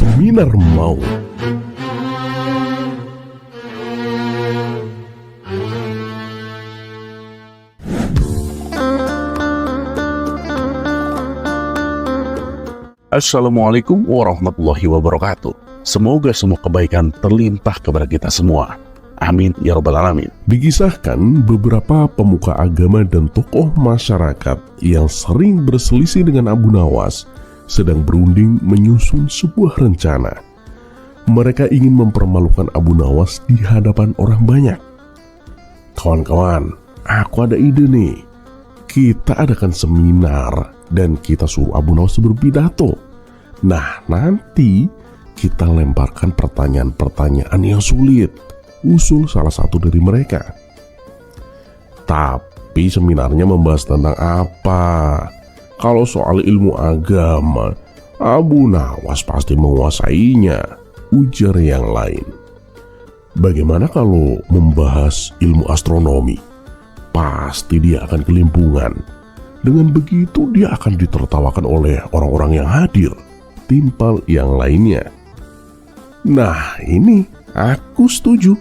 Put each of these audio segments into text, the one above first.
Seminar Maut. Assalamualaikum warahmatullahi wabarakatuh. Semoga semua kebaikan terlimpah kepada kita semua. Amin ya rabbal alamin. Dikisahkan beberapa pemuka agama dan tokoh masyarakat yang sering berselisih dengan Abu Nawas sedang berunding menyusun sebuah rencana. Mereka ingin mempermalukan Abu Nawas di hadapan orang banyak. Kawan-kawan, aku ada ide nih. Kita adakan seminar dan kita suruh Abu Nawas berpidato. Nah, nanti kita lemparkan pertanyaan-pertanyaan yang sulit, usul salah satu dari mereka. Tapi seminarnya membahas tentang apa? Kalau soal ilmu agama, Abu Nawas pasti menguasainya, ujar yang lain. Bagaimana kalau membahas ilmu astronomi? Pasti dia akan kelimpungan. Dengan begitu dia akan ditertawakan oleh orang-orang yang hadir, timpal yang lainnya. Nah, ini aku setuju.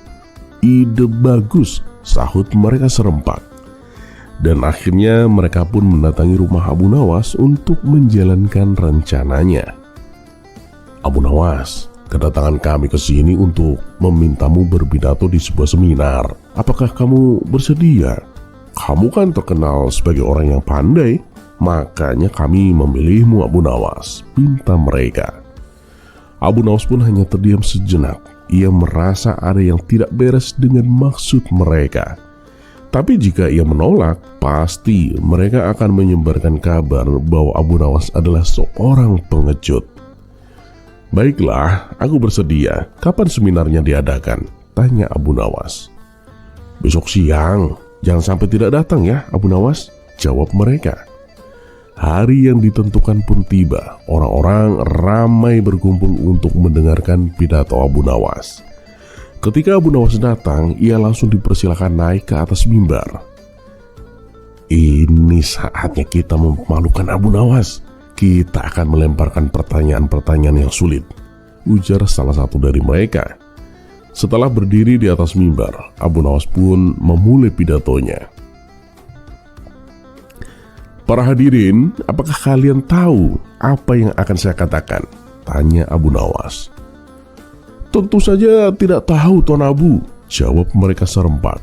Ide bagus, sahut mereka serempak. Dan akhirnya mereka pun mendatangi rumah Abu Nawas untuk menjalankan rencananya. Abu Nawas, kedatangan kami ke sini untuk memintamu berpidato di sebuah seminar. Apakah kamu bersedia? Kamu kan terkenal sebagai orang yang pandai, makanya kami memilihmu, Abu Nawas, pinta mereka. Abu Nawas pun hanya terdiam sejenak. Ia merasa ada yang tidak beres dengan maksud mereka. Tapi jika ia menolak, pasti mereka akan menyebarkan kabar bahwa Abu Nawas adalah seorang pengecut. Baiklah, aku bersedia. Kapan seminarnya diadakan? Tanya Abu Nawas. Besok siang. Jangan sampai tidak datang ya, Abu Nawas, jawab mereka. Hari yang ditentukan pun tiba. Orang-orang ramai berkumpul untuk mendengarkan pidato Abu Nawas. Ketika Abu Nawas datang, ia langsung dipersilakan naik ke atas mimbar. Ini saatnya kita memalukan Abu Nawas. Kita akan melemparkan pertanyaan-pertanyaan yang sulit, ujar salah satu dari mereka. Setelah berdiri di atas mimbar, Abu Nawas pun memulai pidatonya. Para hadirin, apakah kalian tahu apa yang akan saya katakan? Tanya Abu Nawas. Tentu saja tidak tahu, Tuan Abu, jawab mereka serempak.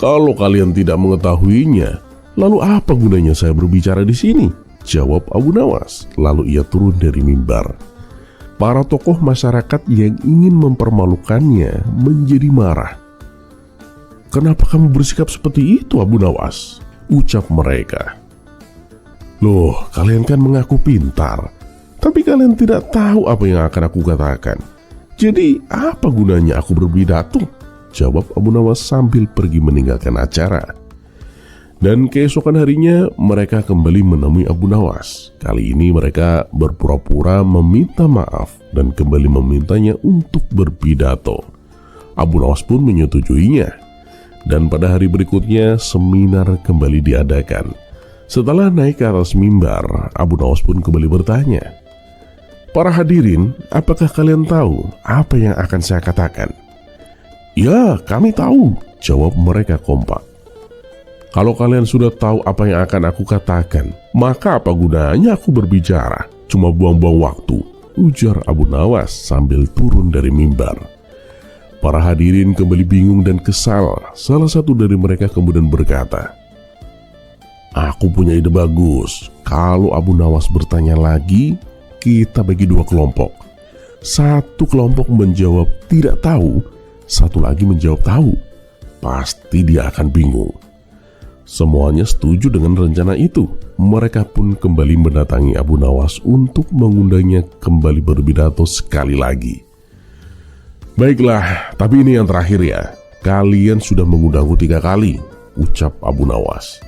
Kalau kalian tidak mengetahuinya, lalu apa gunanya saya berbicara di sini? Jawab Abu Nawas. Lalu ia turun dari mimbar. Para tokoh masyarakat yang ingin mempermalukannya menjadi marah. Kenapa kamu bersikap seperti itu, Abu Nawas? Ucap mereka. Loh, kalian kan mengaku pintar, tapi kalian tidak tahu apa yang akan aku katakan. Jadi apa gunanya aku berpidato? Jawab Abu Nawas sambil pergi meninggalkan acara. Dan keesokan harinya mereka kembali menemui Abu Nawas. Kali ini mereka berpura-pura meminta maaf dan kembali memintanya untuk berpidato. Abu Nawas pun menyetujuinya. Dan pada hari berikutnya seminar kembali diadakan. Setelah naik ke atas mimbar, Abu Nawas pun kembali bertanya, para hadirin, apakah kalian tahu apa yang akan saya katakan? Ya, kami tahu, jawab mereka kompak. Kalau kalian sudah tahu apa yang akan aku katakan, maka apa gunanya aku berbicara? Cuma buang-buang waktu, ujar Abu Nawas sambil turun dari mimbar. Para hadirin kembali bingung dan kesal. Salah satu dari mereka kemudian berkata, aku punya ide bagus. Kalau Abu Nawas bertanya lagi, kita bagi dua kelompok. Satu kelompok menjawab tidak tahu, satu lagi menjawab tahu. Pasti dia akan bingung. Semuanya setuju dengan rencana itu. Mereka pun kembali mendatangi Abu Nawas untuk mengundangnya kembali berpidato sekali lagi. Baiklah, tapi ini yang terakhir ya. Kalian sudah mengundangku 3 kali, ucap Abu Nawas.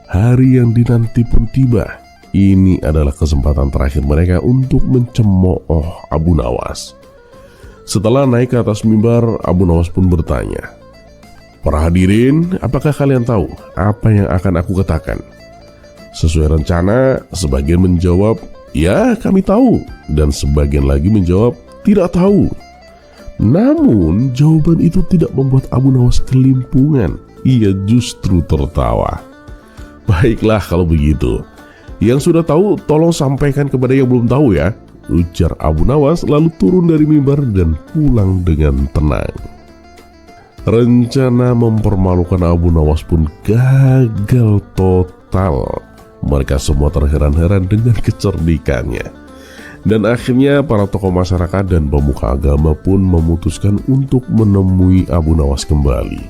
Hari yang dinanti pun tiba. Ini adalah kesempatan terakhir mereka untuk mencemooh Abu Nawas. Setelah naik ke atas mimbar, Abu Nawas pun bertanya, para hadirin, apakah kalian tahu apa yang akan aku katakan? Sesuai rencana, sebagian menjawab, Ya, kami tahu. Dan sebagian lagi menjawab, tidak tahu. Namun, jawaban itu tidak membuat Abu Nawas kelimpungan. Ia justru tertawa. Baiklah kalau begitu. Yang sudah tahu, tolong sampaikan kepada yang belum tahu ya, ujar Abu Nawas lalu turun dari mimbar dan pulang dengan tenang. Rencana mempermalukan Abu Nawas pun gagal total. Mereka semua terheran-heran dengan kecerdikannya. Dan akhirnya para tokoh masyarakat dan pemuka agama pun memutuskan untuk menemui Abu Nawas kembali.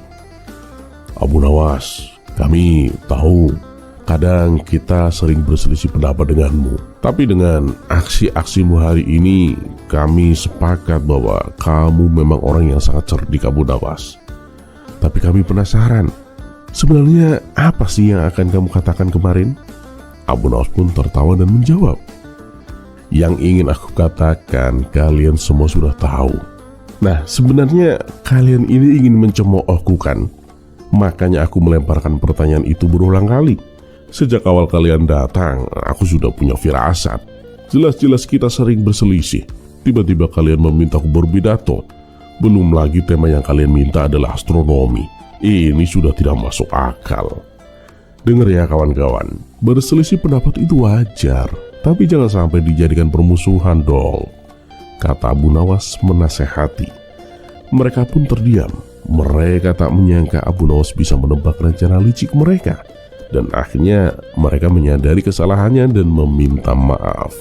Abu Nawas, kami tahu kadang kita sering berselisih pendapat denganmu. Tapi dengan aksi-aksimu hari ini, kami sepakat bahwa kamu memang orang yang sangat cerdik, Abu Nawas. Tapi kami penasaran, sebenarnya apa sih yang akan kamu katakan kemarin? Abu Nawas pun tertawa dan menjawab, yang ingin aku katakan kalian semua sudah tahu. Nah, sebenarnya kalian ini ingin mencemoohku kan? Makanya aku melemparkan pertanyaan itu berulang kali. Sejak awal kalian datang, aku sudah punya firasat. Jelas-jelas kita sering berselisih. Tiba-tiba kalian meminta aku berpidato. Belum lagi tema yang kalian minta adalah astronomi. Ini sudah tidak masuk akal. Dengar ya kawan-kawan, berselisih pendapat itu wajar, tapi jangan sampai dijadikan permusuhan dong, kata Abu Nawas menasehati. Mereka pun terdiam. Mereka tak menyangka Abu Nawas bisa menebak rencana licik mereka. Dan akhirnya mereka menyadari kesalahannya dan meminta maaf.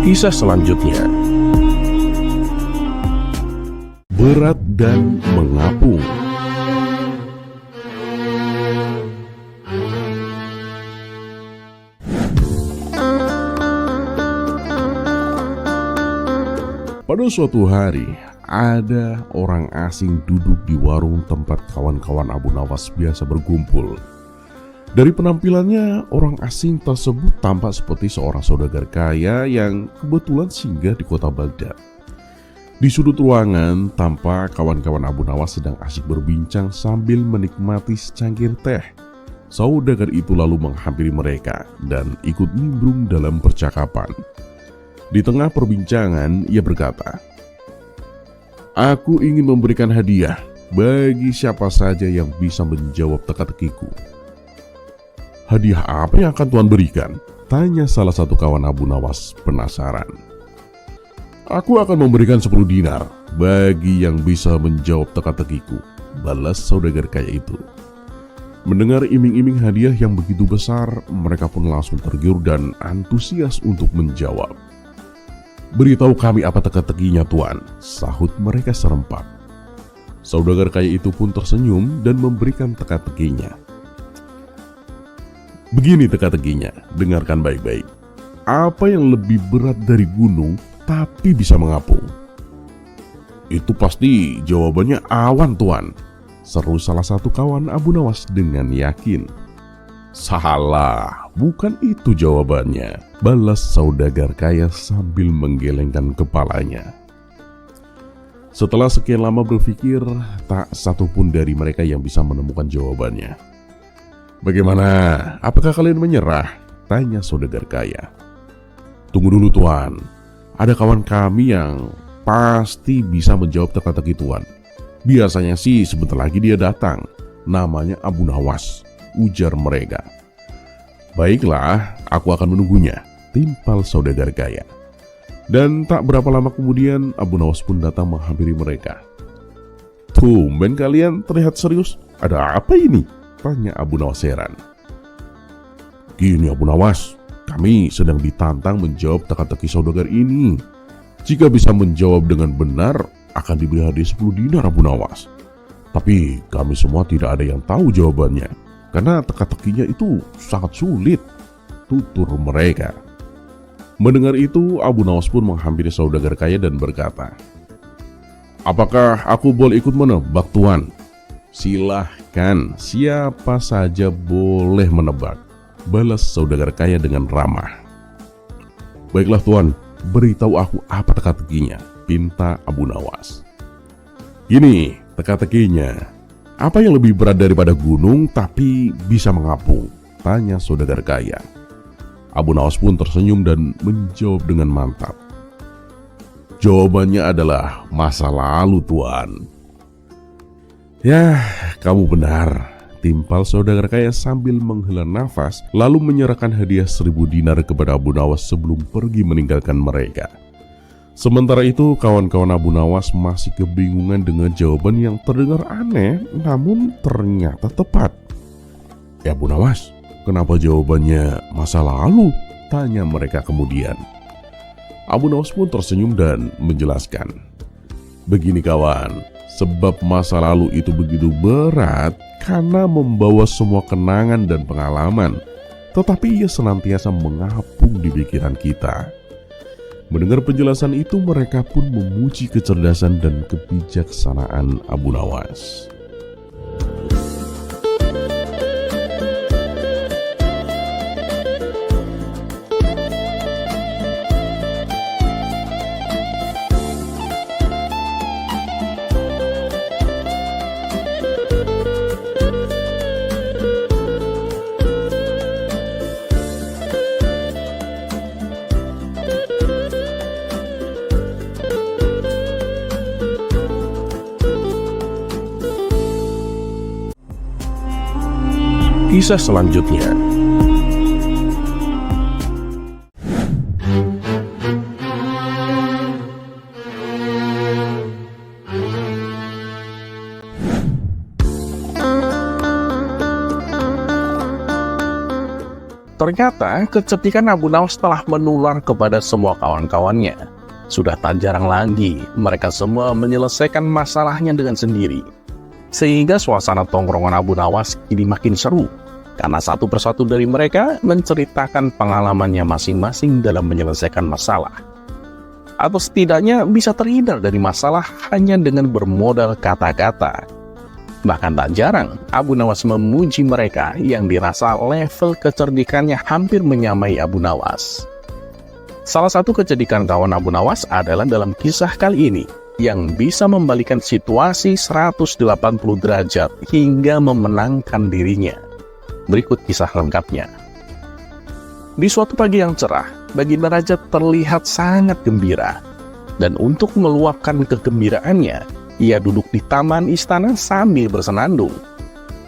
Kisah selanjutnya, berat dan mengapung. Pada suatu hari, ada orang asing duduk di warung tempat kawan-kawan Abu Nawas biasa berkumpul. Dari penampilannya, orang asing tersebut tampak seperti seorang saudagar kaya yang kebetulan singgah di kota Baghdad. Di sudut ruangan, tampak kawan-kawan Abu Nawas sedang asik berbincang sambil menikmati secangkir teh. Saudagar itu lalu menghampiri mereka dan ikut nimbrung dalam percakapan. Di tengah perbincangan, ia berkata, "Aku ingin memberikan hadiah bagi siapa saja yang bisa menjawab teka-tekiku." "Hadiah apa yang akan Tuan berikan?" tanya salah satu kawan Abu Nawas penasaran. "Aku akan memberikan 10 dinar bagi yang bisa menjawab teka-tekiku," balas saudagar kaya itu. Mendengar iming-iming hadiah yang begitu besar, mereka pun langsung tergiur dan antusias untuk menjawab. "Beritahu kami apa teka-tekinya Tuan," sahut mereka serempak. Saudagar kaya itu pun tersenyum dan memberikan teka-tekinya. "Begini teka-tekinya, dengarkan baik-baik. Apa yang lebih berat dari gunung tapi bisa mengapung?" "Itu pasti jawabannya awan Tuan," seru salah satu kawan Abu Nawas dengan yakin. "Salah, bukan itu jawabannya," balas saudagar kaya sambil menggelengkan kepalanya. Setelah sekian lama berpikir, tak satu pun dari mereka yang bisa menemukan jawabannya. "Bagaimana? Apakah kalian menyerah?" tanya saudagar kaya. "Tunggu dulu Tuan, ada kawan kami yang pasti bisa menjawab teka-teki Tuan. Biasanya sih sebentar lagi dia datang. Namanya Abu Nawas," ujar mereka. "Baiklah, aku akan menunggunya," timpal saudagar kaya. Dan tak berapa lama kemudian Abu Nawas pun datang menghampiri mereka. "Tumben kalian terlihat serius, ada apa ini?" tanya Abu Nawas heran. "Gini Abu Nawas, kami sedang ditantang menjawab teka-teki saudagar ini. Jika bisa menjawab dengan benar, akan diberi hadiah 10 dinar Abu Nawas. Tapi kami semua tidak ada yang tahu jawabannya, karena teka-tekinya itu sangat sulit," tutur mereka. Mendengar itu, Abu Nawas pun menghampiri saudagar kaya dan berkata, "Apakah aku boleh ikut menebak, Tuan?" "Silahkan, siapa saja boleh menebak," balas saudagar kaya dengan ramah. "Baiklah Tuan, beritahu aku apa teka-tekinya," pinta Abu Nawas. "Gini teka-tekinya, apa yang lebih berat daripada gunung tapi bisa mengapung?" tanya saudagar kaya. Abu Nawas pun tersenyum dan menjawab dengan mantap. "Jawabannya adalah masa lalu, Tuan." "Ya, kamu benar," timpal saudagar kaya sambil menghela nafas, lalu menyerahkan hadiah 1000 dinar kepada Abu Nawas sebelum pergi meninggalkan mereka. Sementara itu, kawan-kawan Abu Nawas masih kebingungan dengan jawaban yang terdengar aneh, namun ternyata tepat. "Ya Abu Nawas, kenapa jawabannya masa lalu?" tanya mereka kemudian. Abu Nawas pun tersenyum dan menjelaskan, "Begini kawan, sebab masa lalu itu begitu berat karena membawa semua kenangan dan pengalaman, tetapi ia senantiasa mengapung di pikiran kita." Mendengar penjelasan itu, mereka pun memuji kecerdasan dan kebijaksanaan Abu Nawas. Kisah selanjutnya. Ternyata kecerdikan Abu Nawas telah menular kepada semua kawan-kawannya. Sudah tak jarang lagi mereka semua menyelesaikan masalahnya dengan sendiri. Sehingga suasana tongkrongan Abu Nawas kini makin seru, karena satu persatu dari mereka menceritakan pengalamannya masing-masing dalam menyelesaikan masalah. Atau setidaknya bisa terhindar dari masalah hanya dengan bermodal kata-kata. Bahkan tak jarang Abu Nawas memuji mereka yang dirasa level kecerdikannya hampir menyamai Abu Nawas. Salah satu kecerdikan kawan Abu Nawas adalah dalam kisah kali ini, yang bisa membalikan situasi 180 derajat hingga memenangkan dirinya. Berikut kisah lengkapnya. Di suatu pagi yang cerah, Baginda Raja terlihat sangat gembira. Dan untuk meluapkan kegembiraannya, ia duduk di taman istana sambil bersenandung.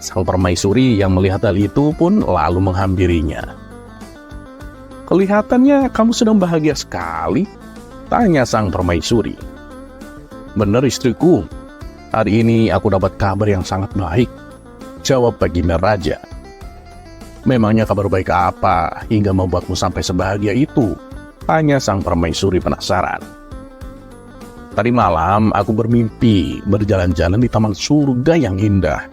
Sang permaisuri yang melihat hal itu pun lalu menghampirinya. "Kelihatannya kamu sedang bahagia sekali," tanya sang permaisuri. "Benar istriku, hari ini aku dapat kabar yang sangat baik," jawab Baginda Raja. "Memangnya kabar baik apa hingga membuatmu sampai sebahagia itu?" tanya sang permaisuri penasaran. "Tadi malam aku bermimpi berjalan-jalan di taman surga yang indah.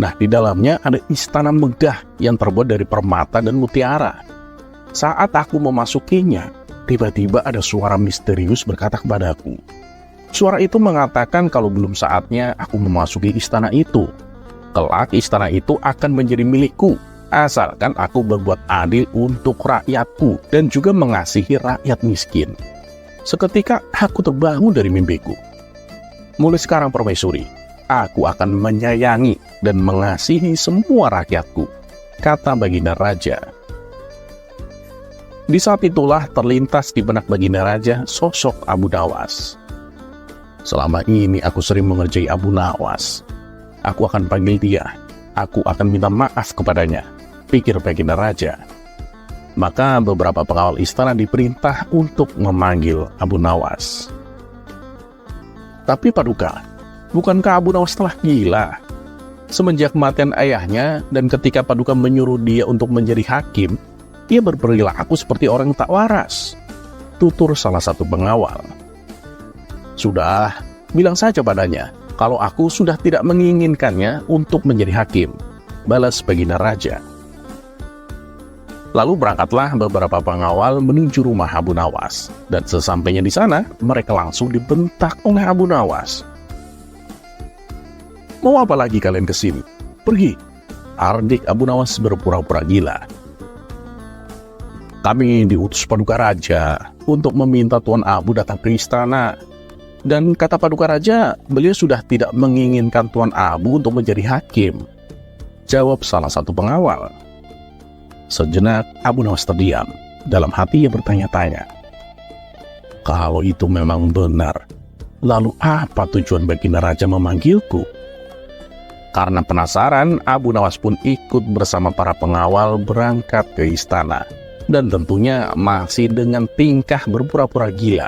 Nah, di dalamnya ada istana megah yang terbuat dari permata dan mutiara. Saat aku memasukinya, tiba-tiba ada suara misterius berkata kepadaku. Suara itu mengatakan kalau belum saatnya aku memasuki istana itu. Kelak istana itu akan menjadi milikku, asalkan aku berbuat adil untuk rakyatku dan juga mengasihi rakyat miskin. Seketika aku terbangun dari mimpiku. Mulai sekarang permaisuri, aku akan menyayangi dan mengasihi semua rakyatku," kata Baginda Raja. Di saat itulah terlintas di benak Baginda Raja sosok Abu Nawas. "Selama ini aku sering mengerjai Abu Nawas. Aku akan panggil dia. Aku akan minta maaf kepadanya," pikir Baginda Raja. Maka beberapa pengawal istana diperintah untuk memanggil Abu Nawas. Tapi Paduka, bukankah Abu Nawas telah gila? Semenjak kematian ayahnya dan ketika Paduka menyuruh dia untuk menjadi hakim, ia berperilaku seperti orang tak waras, tutur salah satu pengawal. "Sudah, bilang saja padanya kalau aku sudah tidak menginginkannya untuk menjadi hakim," balas Baginda Raja. Lalu berangkatlah beberapa pengawal menuju rumah Abu Nawas. Dan sesampainya di sana, mereka langsung dibentak oleh Abu Nawas. "Mau apa lagi kalian kesini? Pergi!" Ardik Abu Nawas berpura-pura gila. "Kami diutus Paduka Raja untuk meminta Tuan Abu datang ke istana. Dan kata Paduka Raja, beliau sudah tidak menginginkan Tuan Abu untuk menjadi hakim," jawab salah satu pengawal. Sejenak Abu Nawas terdiam. Dalam hati ia bertanya-tanya, "Kalau itu memang benar, lalu apa tujuan Baginda Raja memanggilku?" Karena penasaran, Abu Nawas pun ikut bersama para pengawal berangkat ke istana. Dan tentunya masih dengan tingkah berpura-pura gila.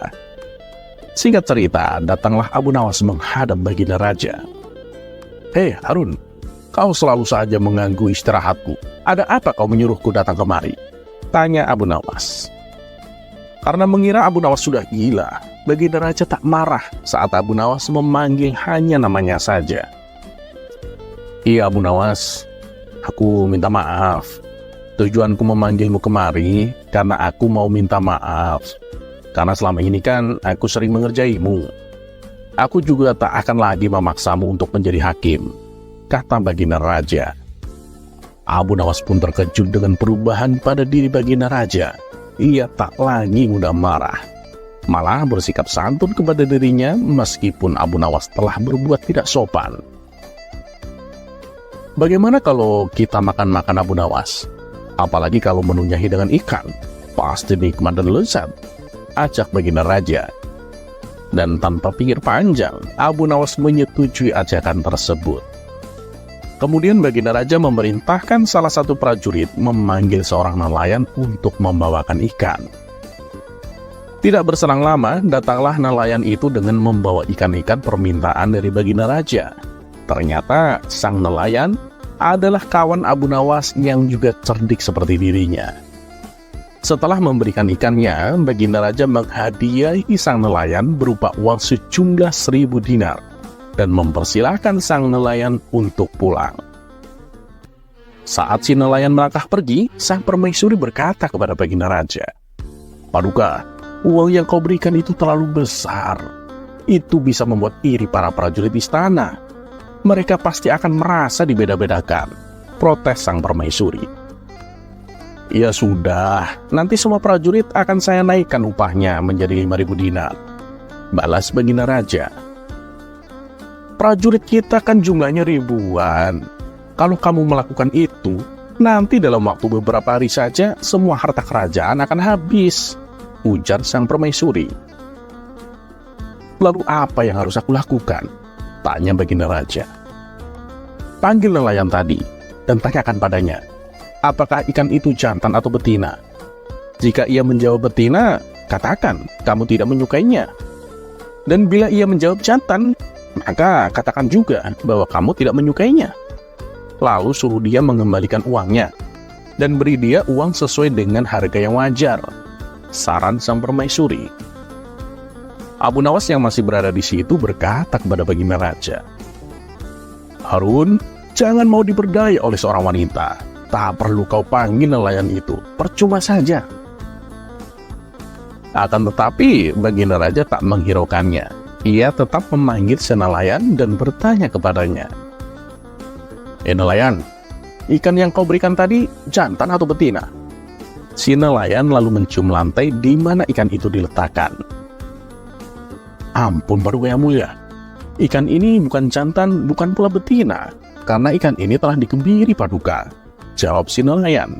Singkat cerita, datanglah Abu Nawas menghadap Baginda Raja. "Hei Harun, kau selalu saja mengganggu istirahatku. Ada apa kau menyuruhku datang kemari?" tanya Abu Nawas. Karena mengira Abu Nawas sudah gila, Baginda Raja tak marah saat Abu Nawas memanggil hanya namanya saja. "Iya Abu Nawas, aku minta maaf. Tujuanku memanggilmu kemari karena aku mau minta maaf. Karena selama ini kan aku sering mengerjaimu. Aku juga tak akan lagi memaksamu untuk menjadi hakim," kata Baginda Raja. Abu Nawas pun terkejut dengan perubahan pada diri Baginda Raja. Ia tak lagi mudah marah, malah bersikap santun kepada dirinya meskipun Abu Nawas telah berbuat tidak sopan. "Bagaimana kalau kita makan-makan Abu Nawas? Apalagi kalau menunya hidangan ikan, pasti nikmat dan lezat," ajak Baginda Raja. Dan tanpa pikir panjang, Abu Nawas menyetujui ajakan tersebut. Kemudian Baginda Raja memerintahkan salah satu prajurit memanggil seorang nelayan untuk membawakan ikan. Tidak berselang lama, datanglah nelayan itu dengan membawa ikan-ikan permintaan dari Baginda Raja. Ternyata sang nelayan adalah kawan Abu Nawas yang juga cerdik seperti dirinya. Setelah memberikan ikannya, Baginda Raja menghadiahi sang nelayan berupa uang sejumlah 1.000 dinar dan mempersilahkan sang nelayan untuk pulang. Saat si nelayan melangkah pergi, sang permaisuri berkata kepada Baginda Raja, "Paduka, uang yang kau berikan itu terlalu besar. Itu bisa membuat iri para prajurit istana. Mereka pasti akan merasa dibeda-bedakan," protes sang permaisuri. "Ya sudah, nanti semua prajurit akan saya naikkan upahnya menjadi 5.000 dinar," balas Baginda Raja. "Prajurit kita kan jumlahnya ribuan. Kalau kamu melakukan itu, nanti dalam waktu beberapa hari saja semua harta kerajaan akan habis," ujar sang permaisuri. "Lalu apa yang harus aku lakukan?" tanya Baginda Raja. "Panggil nelayan tadi dan tanyakan padanya, apakah ikan itu jantan atau betina. Jika ia menjawab betina, katakan kamu tidak menyukainya. Dan bila ia menjawab jantan, maka katakan juga bahwa kamu tidak menyukainya. Lalu suruh dia mengembalikan uangnya dan beri dia uang sesuai dengan harga yang wajar," saran sang permaisuri. Abu Nawas yang masih berada di situ berkata kepada Baginda Raja, "Harun, jangan mau diperdaya oleh seorang wanita. Tak perlu kau panggil nelayan itu, percuma saja." Akan tetapi Baginda Raja tak menghiraukannya. Ia tetap memanggil si nelayan dan bertanya kepadanya, "Nelayan, ikan yang kau berikan tadi jantan atau betina?" Si nelayan lalu mencium lantai di mana ikan itu diletakkan. "Ampun Paduka yang mulia, ikan ini bukan jantan, bukan pula betina, karena ikan ini telah dikebiri Paduka," jawab si nelayan.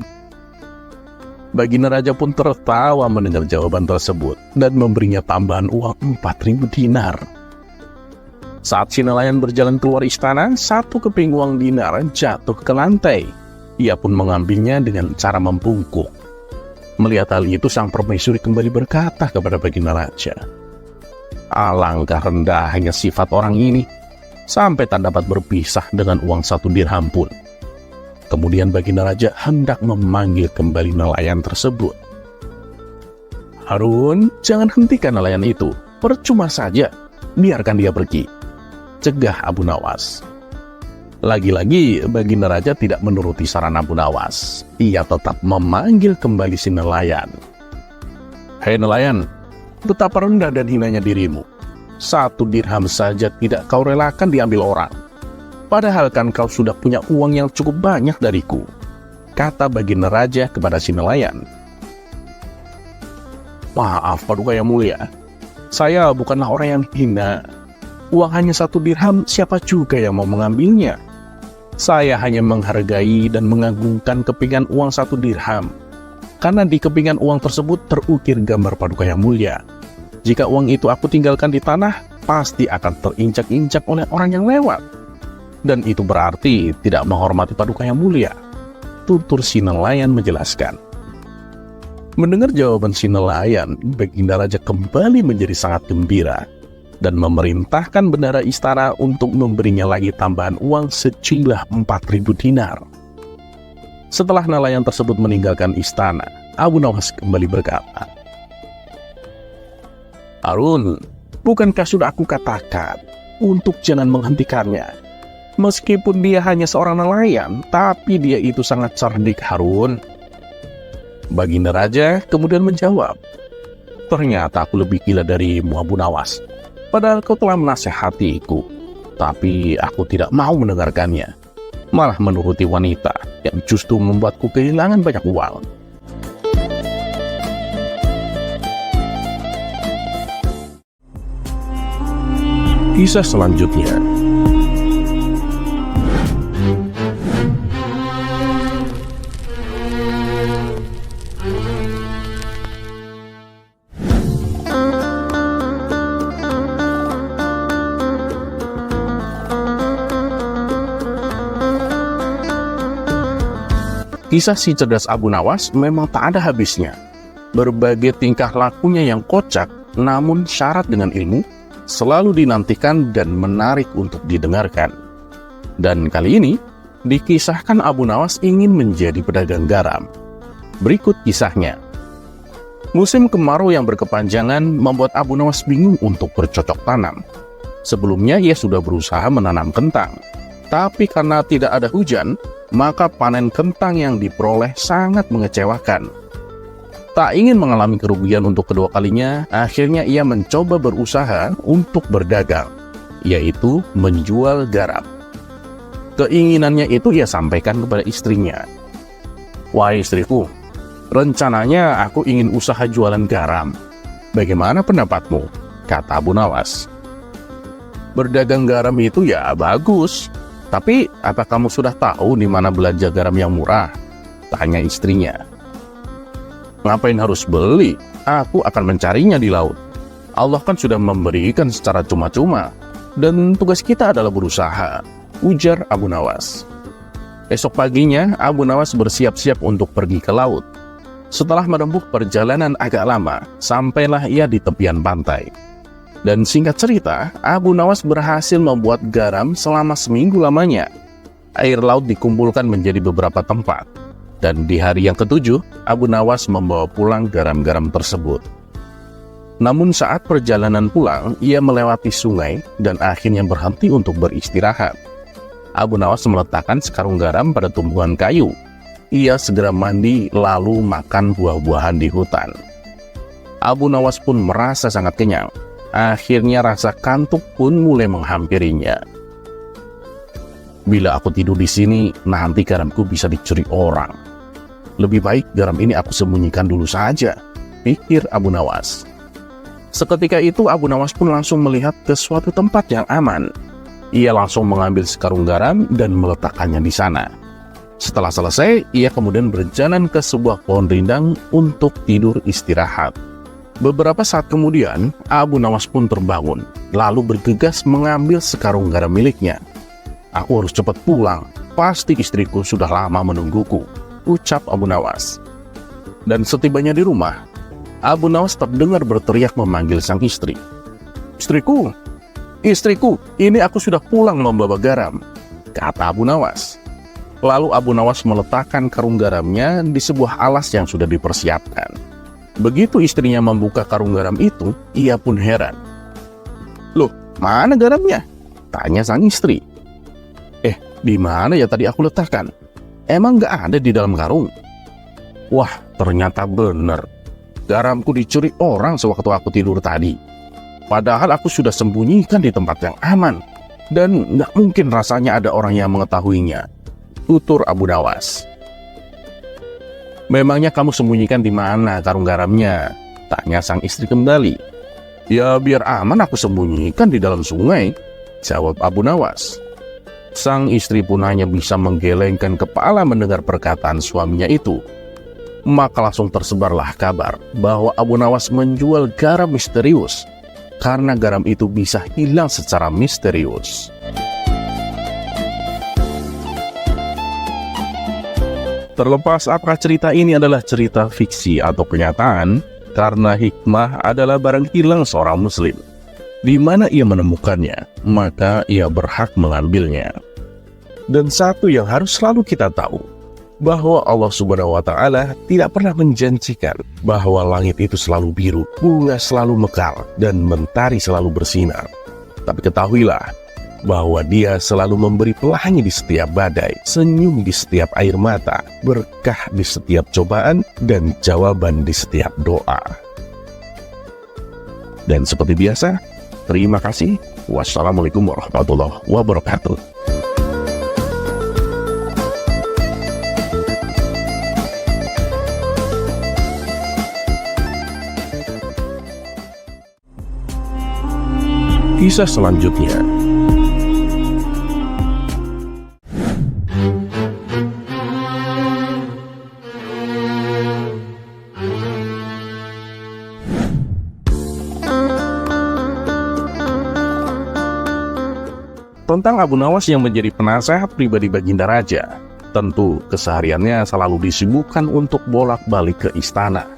Baginda Raja pun tertawa mendengar jawaban tersebut dan memberinya tambahan uang 4.000 dinar. Saat si nelayan berjalan keluar istana, satu keping uang dinar jatuh ke lantai. Ia pun mengambilnya dengan cara membungkuk. Melihat hal itu, sang permaisuri kembali berkata kepada Baginda Raja, "Alangkah rendahnya sifat orang ini, sampai tak dapat berpisah dengan uang 1 dirham pun." Kemudian Baginda Raja hendak memanggil kembali nelayan tersebut. "Harun, jangan hentikan nelayan itu. Percuma saja, biarkan dia pergi," cegah Abu Nawas. Lagi-lagi Baginda Raja tidak menuruti saran Abu Nawas. Ia tetap memanggil kembali si nelayan. "Hei nelayan, betapa rendah dan hinanya dirimu. 1 dirham saja tidak kau relakan diambil orang. Padahal kan kau sudah punya uang yang cukup banyak dariku," kata Baginda Raja kepada si nelayan. "Maaf Paduka Yang Mulia, saya bukanlah orang yang hina. Uang hanya 1 dirham, siapa juga yang mau mengambilnya? Saya hanya menghargai dan mengagungkan kepingan uang 1 dirham. Karena di kepingan uang tersebut terukir gambar Paduka Yang Mulia. Jika uang itu aku tinggalkan di tanah, pasti akan terinjak-injak oleh orang yang lewat. Dan itu berarti tidak menghormati Paduka Yang Mulia," tutur si nelayan menjelaskan. Mendengar jawaban si nelayan, Baginda Raja kembali menjadi sangat gembira dan memerintahkan bendahara istana untuk memberinya lagi tambahan uang sejumlah 4.000 dinar. Setelah nelayan tersebut meninggalkan istana, Abu Nawas kembali berkata, "Harun, bukankah sudah aku katakan untuk jangan menghentikannya? Meskipun dia hanya seorang nelayan, tapi dia itu sangat cerdik, Harun." Baginda Raja kemudian menjawab, "Ternyata aku lebih gila darimu, Abu Nawas. Padahal kau telah menasehatiku, tapi aku tidak mau mendengarkannya. Malah menuruti wanita yang justru membuatku kehilangan banyak uang." Kisah selanjutnya. Kisah si cerdas Abu Nawas memang tak ada habisnya. Berbagai tingkah lakunya yang kocak namun syarat dengan ilmu selalu dinantikan dan menarik untuk didengarkan. Dan kali ini dikisahkan Abu Nawas ingin menjadi pedagang garam. Berikut kisahnya. Musim kemarau yang berkepanjangan membuat Abu Nawas bingung untuk bercocok tanam. Sebelumnya ia sudah berusaha menanam kentang, tapi karena tidak ada hujan, maka panen kentang yang diperoleh sangat mengecewakan. Tak ingin mengalami kerugian untuk kedua kalinya, akhirnya ia mencoba berusaha untuk berdagang, yaitu menjual garam. Keinginannya itu ia sampaikan kepada istrinya. "Wahai istriku, rencananya aku ingin usaha jualan garam. Bagaimana pendapatmu?" kata Abu Nawas. "Berdagang garam itu ya bagus. Tapi, apa kamu sudah tahu di mana belanja garam yang murah?" tanya istrinya. "Ngapain harus beli? Aku akan mencarinya di laut. Allah kan sudah memberikan secara cuma-cuma, dan tugas kita adalah berusaha," ujar Abu Nawas. Esok paginya, Abu Nawas bersiap-siap untuk pergi ke laut. Setelah menempuh perjalanan agak lama, sampailah ia di tepian pantai. Dan singkat cerita, Abu Nawas berhasil membuat garam selama seminggu lamanya. Air laut dikumpulkan menjadi beberapa tempat. Dan di hari yang ke-7, Abu Nawas membawa pulang garam-garam tersebut. Namun saat perjalanan pulang, ia melewati sungai dan akhirnya berhenti untuk beristirahat. Abu Nawas meletakkan sekarung garam pada tumbuhan kayu. Ia segera mandi lalu makan buah-buahan di hutan. Abu Nawas pun merasa sangat kenyang. Akhirnya rasa kantuk pun mulai menghampirinya. "Bila aku tidur di sini, nanti garamku bisa dicuri orang. Lebih baik garam ini aku sembunyikan dulu saja," pikir Abu Nawas. Seketika itu Abu Nawas pun langsung melihat ke suatu tempat yang aman. Ia langsung mengambil sekarung garam dan meletakkannya di sana. Setelah selesai, ia kemudian berjalan ke sebuah pohon rindang untuk tidur istirahat. Beberapa saat kemudian, Abu Nawas pun terbangun, lalu bergegas mengambil sekarung garam miliknya. "Aku harus cepat pulang, pasti istriku sudah lama menungguku," ucap Abu Nawas. Dan setibanya di rumah, Abu Nawas terdengar berteriak memanggil sang istri. "Istriku, istriku, ini aku sudah pulang membawa garam," kata Abu Nawas. Lalu Abu Nawas meletakkan karung garamnya di sebuah alas yang sudah dipersiapkan. Begitu istrinya membuka karung garam itu, ia pun heran. "Loh, mana garamnya?" tanya sang istri. Di mana ya tadi aku letakkan? Emang nggak ada di dalam karung? Wah, ternyata bener. Garamku dicuri orang sewaktu aku tidur tadi. Padahal aku sudah sembunyikan di tempat yang aman. Dan nggak mungkin rasanya ada orang yang mengetahuinya. Tutur Abu Nawas. Memangnya kamu sembunyikan di mana karung garamnya? Tanya sang istri kembali. Ya biar aman aku sembunyikan di dalam sungai, jawab Abu Nawas. Sang istri pun hanya bisa menggelengkan kepala mendengar perkataan suaminya itu. Maka langsung tersebarlah kabar bahwa Abu Nawas menjual garam misterius, karena garam itu bisa hilang secara misterius. Terlepas apakah cerita ini adalah cerita fiksi atau kenyataan, karena hikmah adalah barang hilang seorang muslim. Di mana ia menemukannya, maka ia berhak mengambilnya. Dan satu yang harus selalu kita tahu, bahwa Allah Subhanahu wa Ta'ala tidak pernah menjanjikan bahwa langit itu selalu biru, bunga selalu mekar, dan mentari selalu bersinar. Tapi ketahuilah bahwa Dia selalu memberi pelangi di setiap badai, senyum di setiap air mata, berkah di setiap cobaan, dan jawaban di setiap doa. Dan seperti biasa, terima kasih. Wassalamualaikum warahmatullahi wabarakatuh. Kisah selanjutnya. Tentang Abu Nawas yang menjadi penasehat pribadi Baginda Raja. Tentu kesehariannya selalu disibukkan untuk bolak-balik ke istana.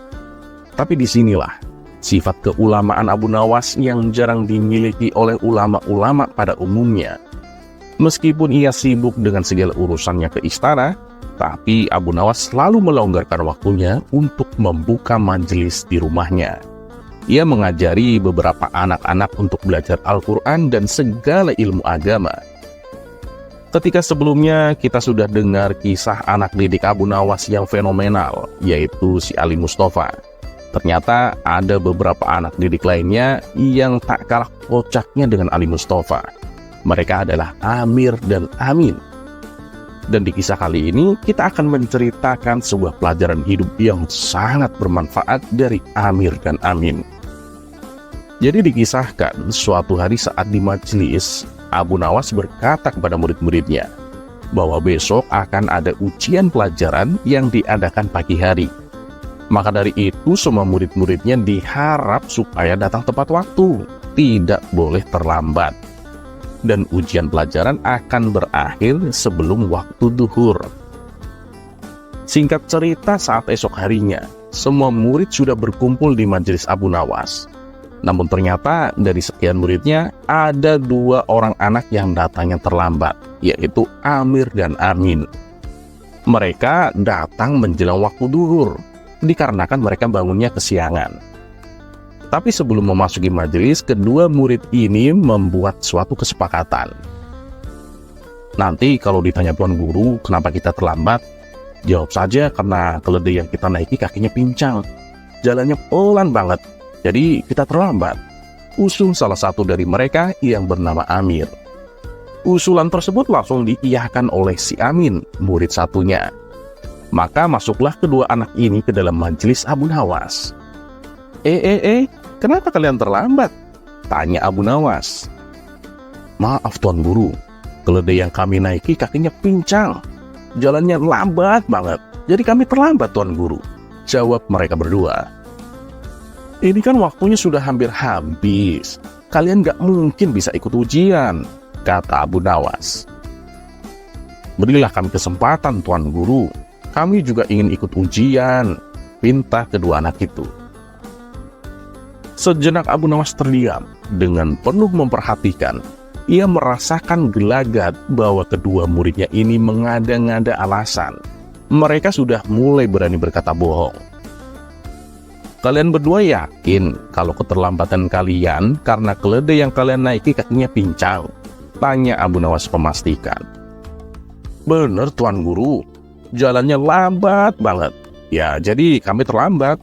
Tapi disinilah sifat keulamaan Abu Nawas yang jarang dimiliki oleh ulama-ulama pada umumnya. Meskipun ia sibuk dengan segala urusannya ke istana, tapi Abu Nawas selalu melonggarkan waktunya untuk membuka majelis di rumahnya. Ia mengajari beberapa anak-anak untuk belajar Al-Quran dan segala ilmu agama. Ketika sebelumnya kita sudah dengar kisah anak didik Abu Nawas yang fenomenal, yaitu si Ali Mustafa. Ternyata ada beberapa anak didik lainnya yang tak kalah kocaknya dengan Ali Mustafa. Mereka adalah Amir dan Amin. Dan di kisah kali ini kita akan menceritakan sebuah pelajaran hidup yang sangat bermanfaat dari Amir dan Amin. Jadi dikisahkan suatu hari saat di majelis, Abu Nawas berkata kepada murid-muridnya bahwa besok akan ada ujian pelajaran yang diadakan pagi hari. Maka dari itu semua murid-muridnya diharap supaya datang tepat waktu, tidak boleh terlambat. Dan ujian pelajaran akan berakhir sebelum waktu duhur. Singkat cerita, saat esok harinya, semua murid sudah berkumpul di majelis Abu Nawas. Namun ternyata dari sekian muridnya, ada 2 orang anak yang datangnya terlambat, yaitu Amir dan Amin. Mereka datang menjelang waktu duhur, dikarenakan mereka bangunnya kesiangan. Tapi sebelum memasuki majelis, kedua murid ini membuat suatu kesepakatan. Nanti kalau ditanya Tuan Guru kenapa kita terlambat, jawab saja karena keledai yang kita naiki kakinya pincang, jalannya pelan banget, jadi kita terlambat. Usul salah satu dari mereka yang bernama Amir. Usulan tersebut langsung diiyakan oleh si Amin, murid satunya. Maka masuklah kedua anak ini ke dalam majelis Abu Nawas. Kenapa kalian terlambat? Tanya Abu Nawas. Maaf Tuan Guru, keledai yang kami naiki kakinya pincang, jalannya lambat banget, jadi kami terlambat Tuan Guru, jawab mereka berdua. Ini kan waktunya sudah hampir habis, kalian gak mungkin bisa ikut ujian, kata Abu Nawas. Berilah kami kesempatan Tuan Guru, kami juga ingin ikut ujian, pinta kedua anak itu. Sejenak Abu Nawas terdiam, dengan penuh memperhatikan. Ia merasakan gelagat bahwa kedua muridnya ini mengada-ngada alasan. Mereka sudah mulai berani berkata bohong. Kalian berdua yakin kalau keterlambatan kalian karena keledai yang kalian naiki kakinya pincang? Tanya Abu Nawas memastikan. "Bener Tuan Guru, jalannya lambat banget." "Ya, jadi kami terlambat,"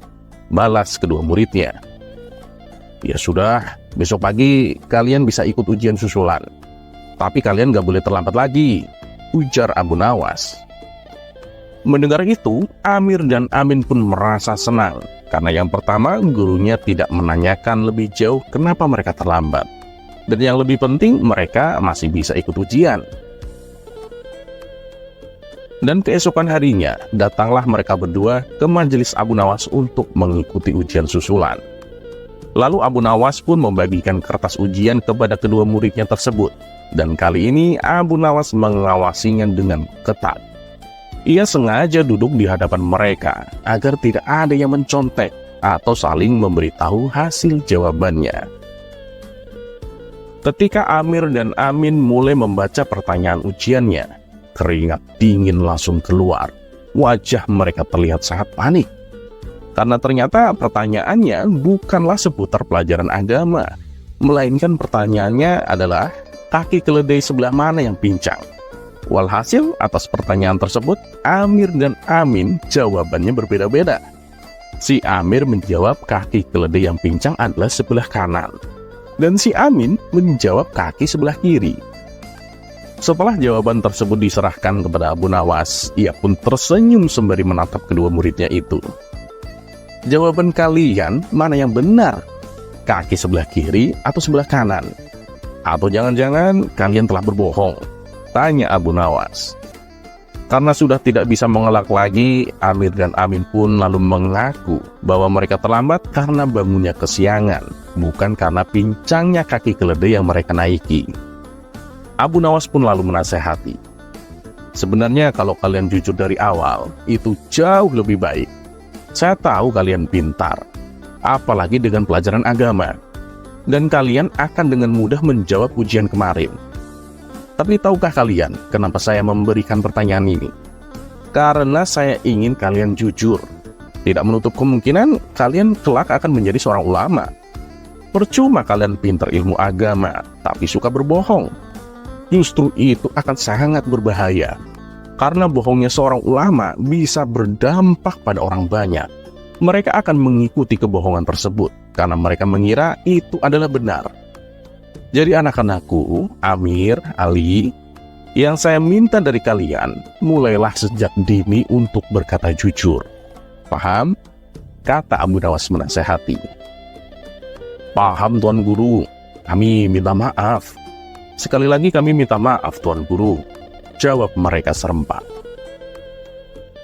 balas kedua muridnya. "Ya sudah, besok pagi kalian bisa ikut ujian susulan. Tapi kalian gak boleh terlambat lagi," ujar Abu Nawas. Mendengar itu, Amir dan Amin pun merasa senang. Karena yang pertama, gurunya tidak menanyakan lebih jauh kenapa mereka terlambat. Dan yang lebih penting, mereka masih bisa ikut ujian. Dan keesokan harinya, datanglah mereka berdua ke majelis Abu Nawas untuk mengikuti ujian susulan. Lalu Abu Nawas pun membagikan kertas ujian kepada kedua muridnya tersebut. Dan kali ini Abu Nawas mengawasinya dengan ketat. Ia sengaja duduk di hadapan mereka agar tidak ada yang mencontek atau saling memberitahu hasil jawabannya. Ketika Amir dan Amin mulai membaca pertanyaan ujiannya, keringat dingin langsung keluar. Wajah mereka terlihat sangat panik. Karena ternyata pertanyaannya bukanlah seputar pelajaran agama, melainkan pertanyaannya adalah kaki keledai sebelah mana yang pincang. Walhasil, atas pertanyaan tersebut, Amir dan Amin jawabannya berbeda-beda. Si Amir menjawab kaki keledai yang pincang adalah sebelah kanan. Dan si Amin menjawab kaki sebelah kiri. Setelah jawaban tersebut diserahkan kepada Abu Nawas, ia pun tersenyum sembari menatap kedua muridnya itu. "Jawaban kalian mana yang benar? Kaki sebelah kiri atau sebelah kanan? Atau jangan-jangan kalian telah berbohong?" tanya Abu Nawas. Karena sudah tidak bisa mengelak lagi, Amir dan Amin pun lalu mengaku bahwa mereka terlambat karena bangunnya kesiangan, bukan karena pincangnya kaki keledai yang mereka naiki. Abu Nawas pun lalu menasehati, "Sebenarnya kalau kalian jujur dari awal, itu jauh lebih baik. Saya tahu kalian pintar, apalagi dengan pelajaran agama, dan kalian akan dengan mudah menjawab ujian kemarin. Tapi tahukah kalian kenapa saya memberikan pertanyaan ini? Karena saya ingin kalian jujur. Tidak menutup kemungkinan kalian kelak akan menjadi seorang ulama. Percuma kalian pintar ilmu agama, tapi suka berbohong. Justru itu akan sangat berbahaya. Karena bohongnya seorang ulama bisa berdampak pada orang banyak. Mereka akan mengikuti kebohongan tersebut, karena mereka mengira itu adalah benar. Jadi anak-anakku, Amir, Ali, yang saya minta dari kalian, mulailah sejak dini untuk berkata jujur. Paham?" kata Abu Nawas menasehati. "Paham Tuan Guru, kami minta maaf." "Sekali lagi kami minta maaf Tuan Guru," jawab mereka serempak.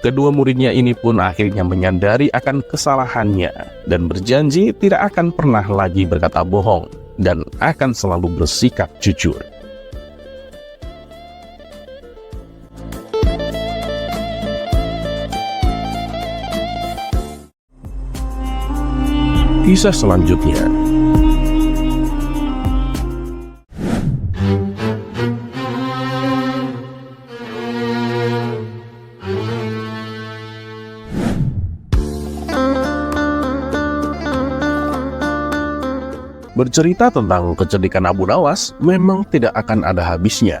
Kedua muridnya ini pun akhirnya menyadari akan kesalahannya dan berjanji tidak akan pernah lagi berkata bohong dan akan selalu bersikap jujur. Kisah selanjutnya. Bercerita tentang kecerdikan Abu Nawas memang tidak akan ada habisnya,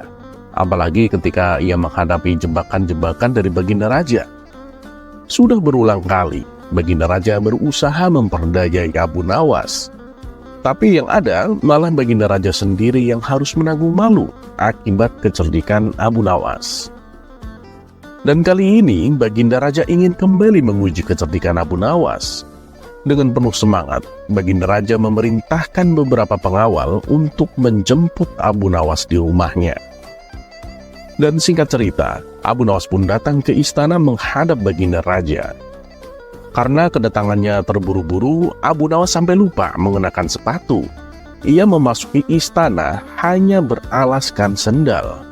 apalagi ketika ia menghadapi jebakan-jebakan dari Baginda Raja. Sudah berulang kali Baginda Raja berusaha memperdayai Abu Nawas, tapi yang ada malah Baginda Raja sendiri yang harus menanggung malu akibat kecerdikan Abu Nawas. Dan kali ini Baginda Raja ingin kembali menguji kecerdikan Abu Nawas. Dengan penuh semangat, Baginda Raja memerintahkan beberapa pengawal untuk menjemput Abu Nawas di rumahnya. Dan singkat cerita, Abu Nawas pun datang ke istana menghadap Baginda Raja. Karena kedatangannya terburu-buru, Abu Nawas sampai lupa mengenakan sepatu. Ia memasuki istana hanya beralaskan sendal.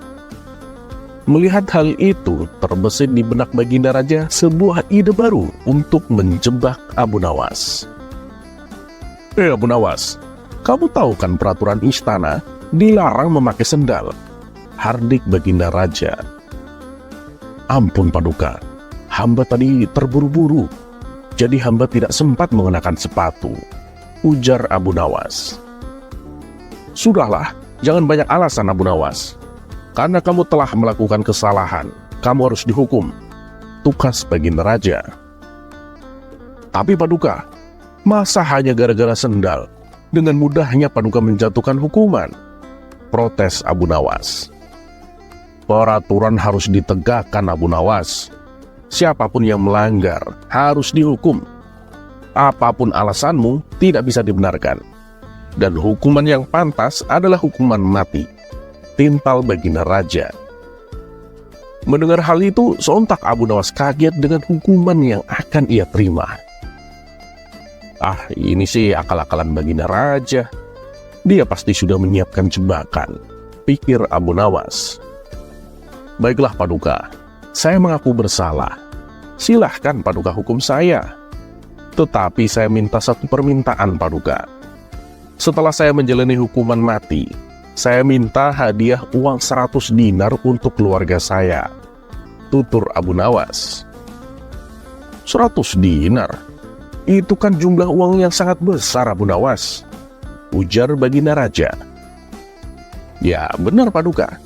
Melihat hal itu, terbesit di benak Baginda Raja sebuah ide baru untuk menjebak Abu Nawas. Abu Nawas, kamu tahu kan peraturan istana dilarang memakai sendal?" hardik Baginda Raja. "Ampun Paduka, hamba tadi terburu-buru, jadi hamba tidak sempat mengenakan sepatu," ujar Abu Nawas. "Sudahlah, jangan banyak alasan Abu Nawas. Karena kamu telah melakukan kesalahan, kamu harus dihukum. Tukas Baginda Raja. Tapi Paduka, masa hanya gara-gara sendal, dengan mudahnya Paduka menjatuhkan hukuman? Protes Abu Nawas. Peraturan harus ditegakkan Abu Nawas. Siapapun yang melanggar harus dihukum. Apapun alasanmu tidak bisa dibenarkan. Dan hukuman yang pantas adalah hukuman mati. Timpal Baginda Raja. Mendengar hal itu, sontak Abu Nawas kaget dengan hukuman yang akan ia terima. Ah, ini sih akal-akalan Baginda Raja. Dia pasti sudah menyiapkan jebakan, pikir Abu Nawas. Baiklah Paduka, saya mengaku bersalah. Silahkan Paduka hukum saya. Tetapi saya minta satu permintaan Paduka. Setelah saya menjalani hukuman mati, saya minta hadiah uang 100 dinar untuk keluarga saya. Tutur Abu Nawas. 100 dinar? Itu kan jumlah uang yang sangat besar Abu Nawas, ujar Baginda Raja. Ya benar Paduka.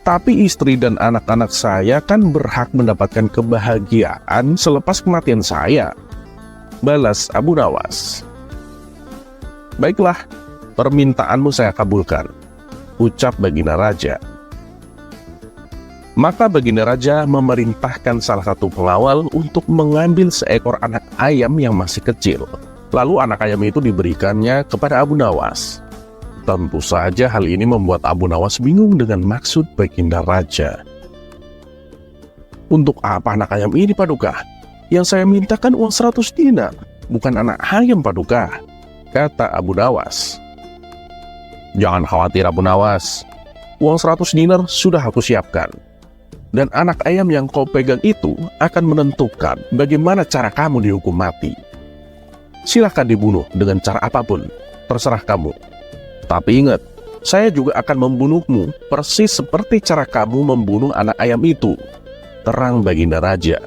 Tapi istri dan anak-anak saya kan berhak mendapatkan kebahagiaan selepas kematian saya, balas Abu Nawas. Baiklah, permintaanmu saya kabulkan, ucap Baginda Raja. Maka Baginda Raja memerintahkan salah satu pengawal untuk mengambil seekor anak ayam yang masih kecil. Lalu anak ayam itu diberikannya kepada Abu Nawas. Tentu saja hal ini membuat Abu Nawas bingung dengan maksud Baginda Raja. Untuk apa anak ayam ini Paduka? Yang saya mintakan uang 100 dinar, bukan anak ayam Paduka, kata Abu Nawas. Jangan khawatir Abu Nawas, uang 100 dinar sudah aku siapkan. Dan anak ayam yang kau pegang itu akan menentukan bagaimana cara kamu dihukum mati. Silahkan dibunuh dengan cara apapun, terserah kamu. Tapi ingat, saya juga akan membunuhmu persis seperti cara kamu membunuh anak ayam itu, terang Baginda Raja.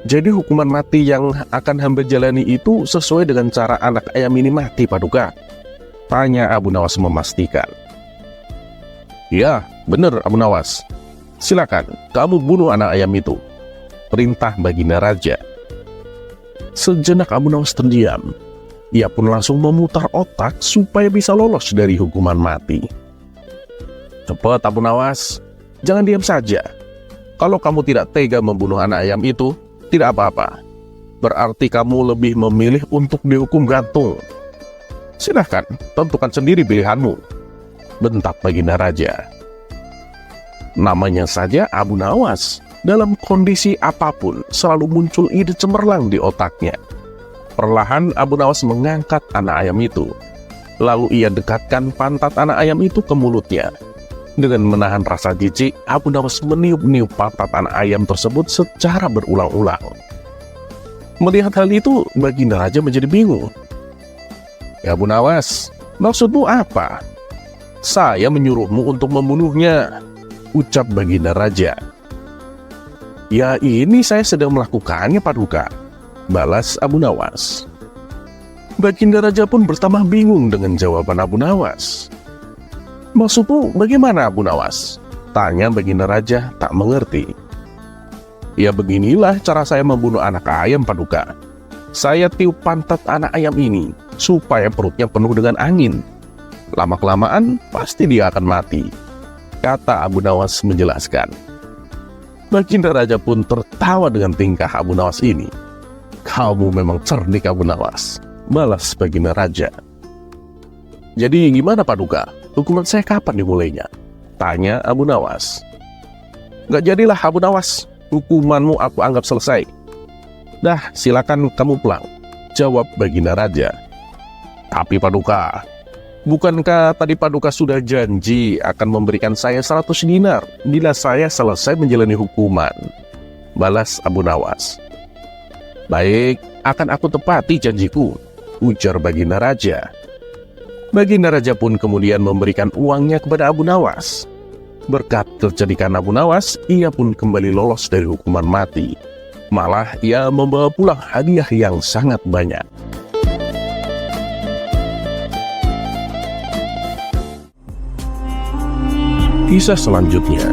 Jadi hukuman mati yang akan hamba jalani itu sesuai dengan cara anak ayam ini mati Paduka? Tanya Abu Nawas memastikan. Ya, benar Abu Nawas. Silakan, kamu bunuh anak ayam itu, perintah Baginda Raja. Sejenak Abu Nawas terdiam. Ia pun langsung memutar otak supaya bisa lolos dari hukuman mati. Cepat Abu Nawas, jangan diam saja. Kalau kamu tidak tega membunuh anak ayam itu, tidak apa-apa. Berarti kamu lebih memilih untuk dihukum gantung. Silahkan, tentukan sendiri pilihanmu, bentak Baginda Raja. Namanya saja Abu Nawas, dalam kondisi apapun selalu muncul ide cemerlang di otaknya. Perlahan Abu Nawas mengangkat anak ayam itu. Lalu ia dekatkan pantat anak ayam itu ke mulutnya. Dengan menahan rasa jijik, Abu Nawas meniup-niup pantat anak ayam tersebut secara berulang-ulang. Melihat hal itu, Baginda Raja menjadi bingung. Ya Abu Nawas, maksudmu apa? Saya menyuruhmu untuk membunuhnya, ucap Baginda Raja. Ya ini saya sedang melakukannya Paduka, balas Abu Nawas. Baginda Raja pun bertambah bingung dengan jawaban Abu Nawas. Maksudmu bagaimana Abu Nawas? Tanya Baginda Raja tak mengerti. Ya beginilah cara saya membunuh anak ayam Paduka. Saya tiup pantat anak ayam ini supaya perutnya penuh dengan angin. Lama-kelamaan pasti dia akan mati, kata Abu Nawas menjelaskan. Baginda Raja pun tertawa dengan tingkah Abu Nawas ini. Kamu memang cerdik Abu Nawas, balas Baginda Raja. Jadi gimana Paduka? Hukuman saya kapan dimulainya? Tanya Abu Nawas. Gak jadilah Abu Nawas, hukumanmu aku anggap selesai. Dah silakan kamu pulang, jawab Baginda Raja. Tapi Paduka, bukankah tadi Paduka sudah janji akan memberikan saya 100 dinar bila saya selesai menjalani hukuman? Balas Abu Nawas. Baik, akan aku tepati janjiku, ujar Baginda Raja. Baginda Raja pun kemudian memberikan uangnya kepada Abu Nawas. Berkat kecerdikan Abu Nawas, ia pun kembali lolos dari hukuman mati. Malah ia membawa pulang hadiah yang sangat banyak. kisah selanjutnya.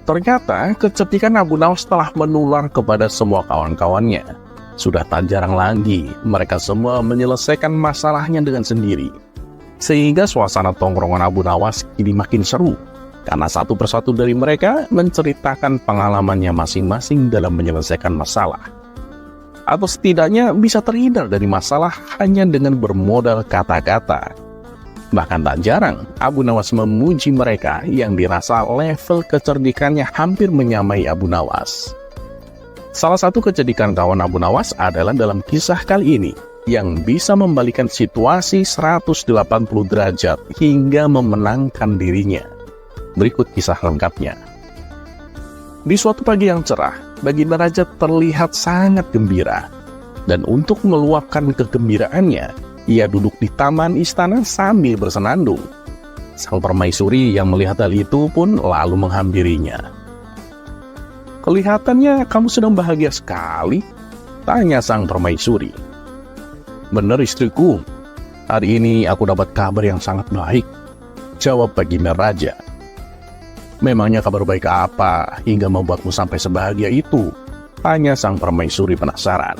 Ternyata kecantikan Abu Nawas telah menular kepada semua kawan-kawannya. Sudah tak jarang lagi mereka semua menyelesaikan masalahnya dengan sendiri. Sehingga suasana tongkrongan Abu Nawas kini makin seru, karena satu persatu dari mereka menceritakan pengalamannya masing-masing dalam menyelesaikan masalah. Atau setidaknya bisa terhindar dari masalah hanya dengan bermodal kata-kata. Bahkan tak jarang Abu Nawas memuji mereka yang dirasa level kecerdikannya hampir menyamai Abu Nawas. Salah satu kecerdikan kawan Abu Nawas adalah dalam kisah kali ini, yang bisa membalikan situasi 180 derajat hingga memenangkan dirinya. Berikut kisah lengkapnya. Di suatu pagi yang cerah, Baginda Raja terlihat sangat gembira. Dan untuk meluapkan kegembiraannya, ia duduk di taman istana sambil bersenandung. Sang permaisuri yang melihat hal itu pun lalu menghampirinya. "Kelihatannya kamu sedang bahagia sekali," tanya sang permaisuri. "Benar istriku, hari ini aku dapat kabar yang sangat baik," jawab Baginda Raja. "Memangnya kabar baik apa hingga membuatmu sampai sebahagia itu?" tanya sang permaisuri penasaran.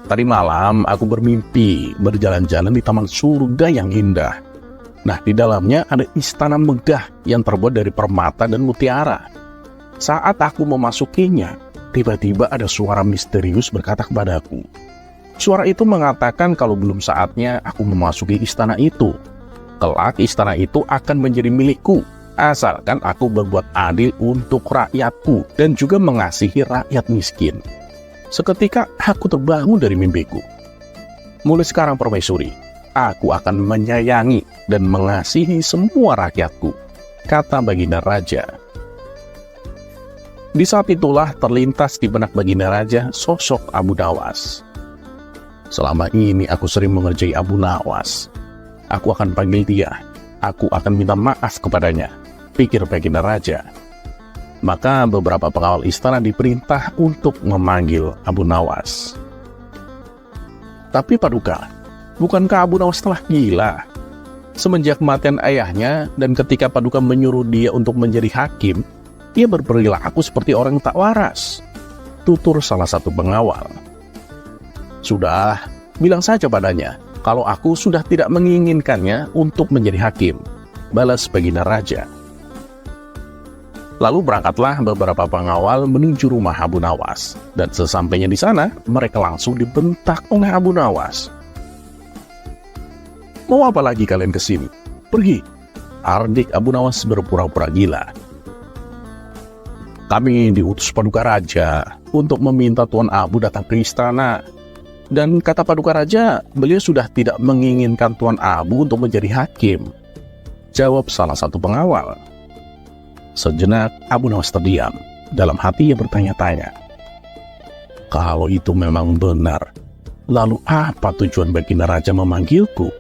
"Tadi malam aku bermimpi berjalan-jalan di taman surga yang indah. Nah, di dalamnya ada istana megah yang terbuat dari permata dan mutiara. Saat aku memasukinya, tiba-tiba ada suara misterius berkata kepadaku. Suara itu mengatakan kalau belum saatnya aku memasuki istana itu. Kelak istana itu akan menjadi milikku, asalkan aku berbuat adil untuk rakyatku dan juga mengasihi rakyat miskin. Seketika aku terbangun dari mimpiku. Mulai sekarang permaisuri, aku akan menyayangi dan mengasihi semua rakyatku," kata Baginda Raja. Di saat itulah terlintas di benak Baginda Raja sosok Abu Nawas. "Selama ini aku sering mengerjai Abu Nawas. Aku akan panggil dia. Aku akan minta maaf kepadanya," pikir Baginda Raja. Maka beberapa pengawal istana diperintah untuk memanggil Abu Nawas. Tapi Paduka, bukankah Abu Nawas telah gila? Semenjak kematian ayahnya dan ketika Paduka menyuruh dia untuk menjadi hakim, ia berperilaku seperti orang tak waras, tutur salah satu pengawal. "Sudah, bilang saja padanya kalau aku sudah tidak menginginkannya untuk menjadi hakim," balas Baginda Raja. Lalu berangkatlah beberapa pengawal menuju rumah Abu Nawas. Dan sesampainya di sana, mereka langsung dibentak oleh Abu Nawas. "Mau apa lagi kalian kesini? Pergi!" ardik Abu Nawas berpura-pura gila. "Kami diutus Paduka Raja untuk meminta Tuan Abu datang ke istana. Dan kata Paduka Raja, beliau sudah tidak menginginkan Tuan Abu untuk menjadi hakim," jawab salah satu pengawal. Sejenak Abu Nawas terdiam. Dalam hati ia bertanya-tanya, "Kalau itu memang benar, lalu apa tujuan Baginda Raja memanggilku?"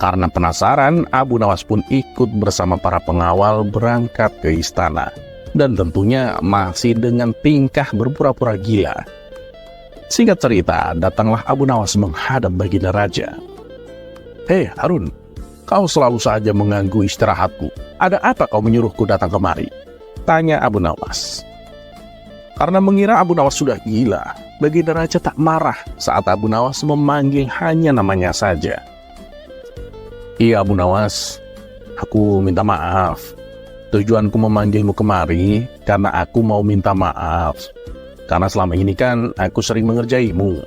Karena penasaran, Abu Nawas pun ikut bersama para pengawal berangkat ke istana. Dan tentunya masih dengan tingkah berpura-pura gila. Singkat cerita, datanglah Abu Nawas menghadap Baginda Raja. "Hei Harun, kau selalu saja mengganggu istirahatku. Ada apa kau menyuruhku datang kemari?" tanya Abu Nawas. Karena mengira Abu Nawas sudah gila, Baginda Raja tak marah saat Abu Nawas memanggil hanya namanya saja. "Iya Abu Nawas, aku minta maaf. Tujuanku memanggilmu kemari karena aku mau minta maaf. Karena selama ini kan aku sering mengerjaimu.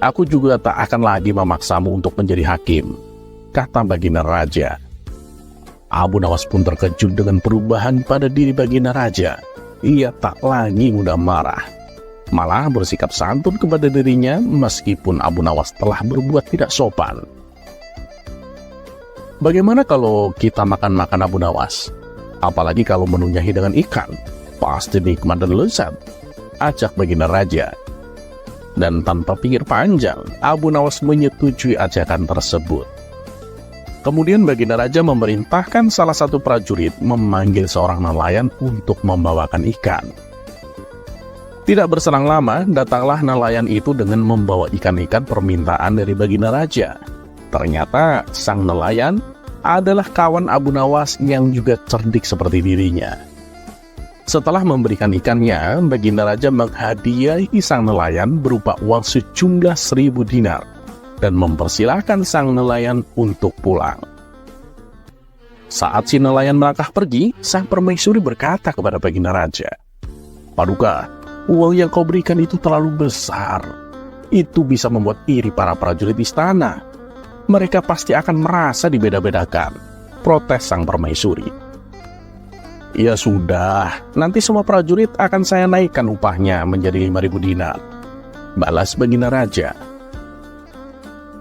Aku juga tak akan lagi memaksamu untuk menjadi hakim," kata Baginda Raja. Abu Nawas pun terkejut dengan perubahan pada diri Baginda Raja. Ia tak lagi mudah marah, malah bersikap santun kepada dirinya meskipun Abu Nawas telah berbuat tidak sopan. "Bagaimana kalau kita makan-makan Abu Nawas? Apalagi kalau menunya hidangan ikan, pasti nikmat dan lezat," ajak Baginda Raja. Dan tanpa pikir panjang, Abu Nawas menyetujui ajakan tersebut. Kemudian Baginda Raja memerintahkan salah satu prajurit memanggil seorang nelayan untuk membawakan ikan. Tidak berselang lama, datanglah nelayan itu dengan membawa ikan-ikan permintaan dari Baginda Raja. Ternyata sang nelayan adalah kawan Abu Nawas yang juga cerdik seperti dirinya. Setelah memberikan ikannya, Baginda Raja menghadiahi sang nelayan berupa uang sejumlah 1.000 dinar dan mempersilahkan sang nelayan untuk pulang. Saat si nelayan melangkah pergi, sang permaisuri berkata kepada Baginda Raja, "Paduka, uang yang kau berikan itu terlalu besar. Itu bisa membuat iri para prajurit istana. Mereka pasti akan merasa dibeda-bedakan," protes sang permaisuri. "Ya sudah, nanti semua prajurit akan saya naikkan upahnya menjadi 5.000 dinar," balas Baginda Raja.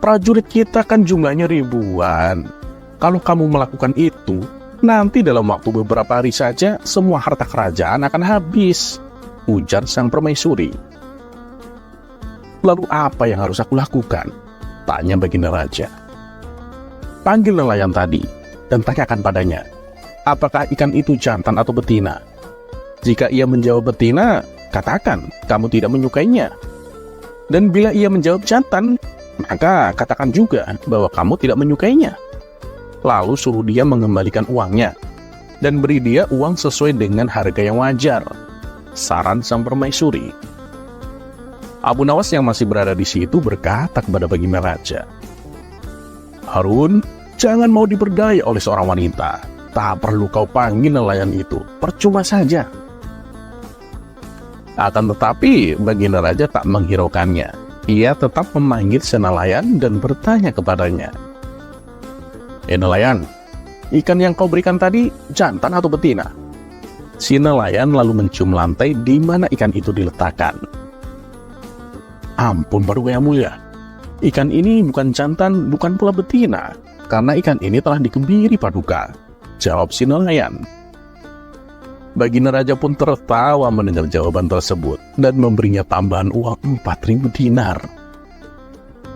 "Prajurit kita kan jumlahnya ribuan. Kalau kamu melakukan itu, nanti dalam waktu beberapa hari saja semua harta kerajaan akan habis," ujar sang permaisuri. "Lalu apa yang harus aku lakukan?" tanya Baginda Raja. "Panggil nelayan tadi dan tanyakan padanya, apakah ikan itu jantan atau betina. Jika ia menjawab betina, katakan kamu tidak menyukainya. Dan bila ia menjawab jantan, maka katakan juga bahwa kamu tidak menyukainya. Lalu suruh dia mengembalikan uangnya dan beri dia uang sesuai dengan harga yang wajar," saran sang permaisuri. Abu Nawas yang masih berada di situ berkata kepada Baginda Raja, "Harun, jangan mau diperdaya oleh seorang wanita. Tak perlu kau panggil nelayan itu, percuma saja." Akan tetapi Baginda Raja tak menghiraukannya. Ia tetap memanggil si nelayan dan bertanya kepadanya, "Nelayan, ikan yang kau berikan tadi jantan atau betina?" Si nelayan lalu mencium lantai di mana ikan itu diletakkan. "Ampun Paduka yang mulia, ikan ini bukan jantan, bukan pula betina, karena ikan ini telah dikebiri Paduka," jawab si nelayan. Baginda Raja pun tertawa mendengar jawaban tersebut dan memberinya tambahan uang 4.000 dinar.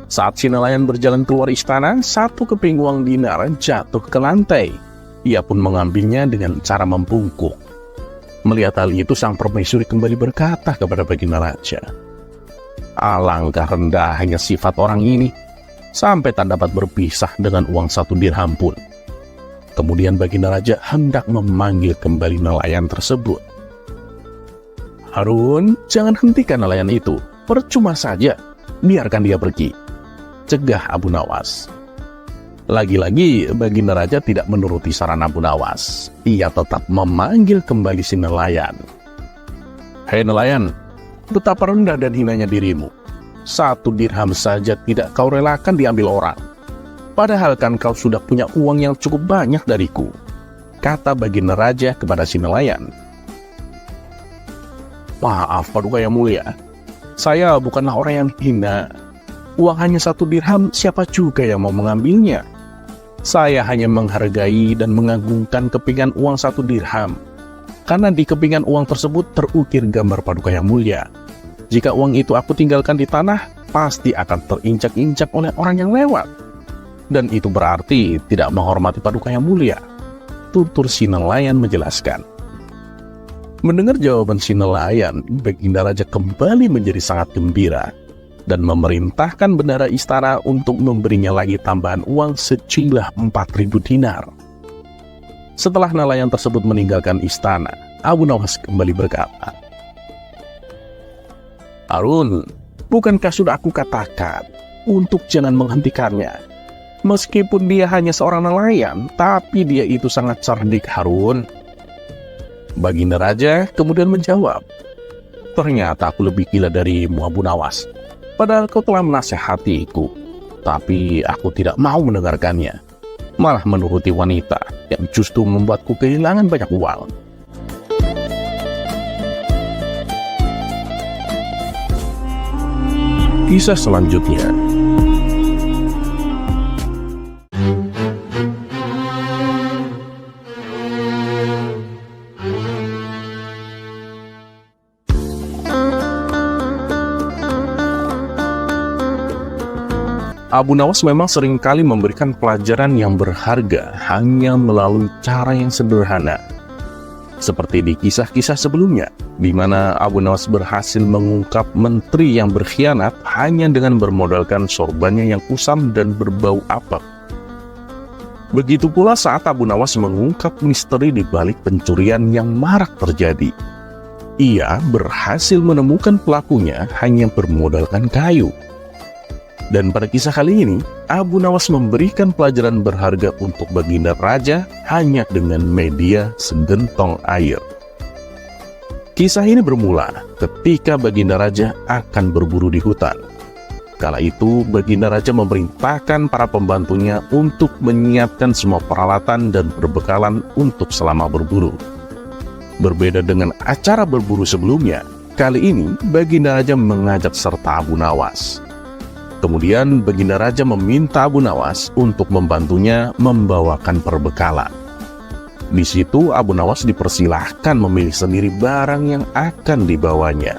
Saat si nelayan berjalan keluar istana, satu keping uang dinar jatuh ke lantai. Ia pun mengambilnya dengan cara membungkuk. Melihat hal itu, sang permaisuri kembali berkata kepada Baginda Raja, "Alangkah rendahnya sifat orang ini, sampai tak dapat berpisah dengan uang 1 dirham pun." Kemudian Baginda Raja hendak memanggil kembali nelayan tersebut. "Harun, jangan hentikan nelayan itu, percuma saja, biarkan dia pergi," cegah Abu Nawas. Lagi-lagi Baginda Raja tidak menuruti saran Abu Nawas. Ia tetap memanggil kembali si nelayan. "Hei nelayan, betapa rendah dan hinanya dirimu. 1 dirham saja tidak kau relakan diambil orang. Padahal kan kau sudah punya uang yang cukup banyak dariku," kata Baginda Raja kepada si nelayan. "Maaf Paduka yang mulia, saya bukanlah orang yang hina. Uang hanya 1 dirham, siapa juga yang mau mengambilnya? Saya hanya menghargai dan mengagungkan kepingan uang 1 dirham, karena di kepingan uang tersebut terukir gambar Paduka yang mulia. Jika uang itu aku tinggalkan di tanah, pasti akan terinjak-injak oleh orang yang lewat. Dan itu berarti tidak menghormati Paduka yang mulia," tutur si nelayan menjelaskan. Mendengar jawaban si nelayan, Baginda Raja kembali menjadi sangat gembira dan memerintahkan bendahara istana untuk memberinya lagi tambahan uang sejumlah 4.000 dinar. Setelah nelayan tersebut meninggalkan istana, Abu Nawas kembali berkata, "Harun, bukankah sudah aku katakan untuk jangan menghentikannya? Meskipun dia hanya seorang nelayan, tapi dia itu sangat cerdik Harun." Baginda Raja kemudian menjawab, "Ternyata aku lebih gila darimu Abu Nawas. Padahal kau telah menasehatiku, tapi aku tidak mau mendengarkannya. Malah menuruti wanita yang justru membuatku kehilangan banyak uang." Kisah selanjutnya. Abu Nawas memang seringkali memberikan pelajaran yang berharga hanya melalui cara yang sederhana. Seperti di kisah-kisah sebelumnya, di mana Abu Nawas berhasil mengungkap menteri yang berkhianat hanya dengan bermodalkan sorbannya yang kusam dan berbau apek. Begitu pula saat Abu Nawas mengungkap misteri di balik pencurian yang marak terjadi. Ia berhasil menemukan pelakunya hanya bermodalkan kayu. Dan pada kisah kali ini, Abu Nawas memberikan pelajaran berharga untuk Baginda Raja hanya dengan media segentong air. Kisah ini bermula ketika Baginda Raja akan berburu di hutan. Kala itu, Baginda Raja memerintahkan para pembantunya untuk menyiapkan semua peralatan dan perbekalan untuk selama berburu. Berbeda dengan acara berburu sebelumnya, kali ini Baginda Raja mengajak serta Abu Nawas. Kemudian Baginda Raja meminta Abu Nawas untuk membantunya membawakan perbekalan. Di situ Abu Nawas dipersilahkan memilih sendiri barang yang akan dibawanya.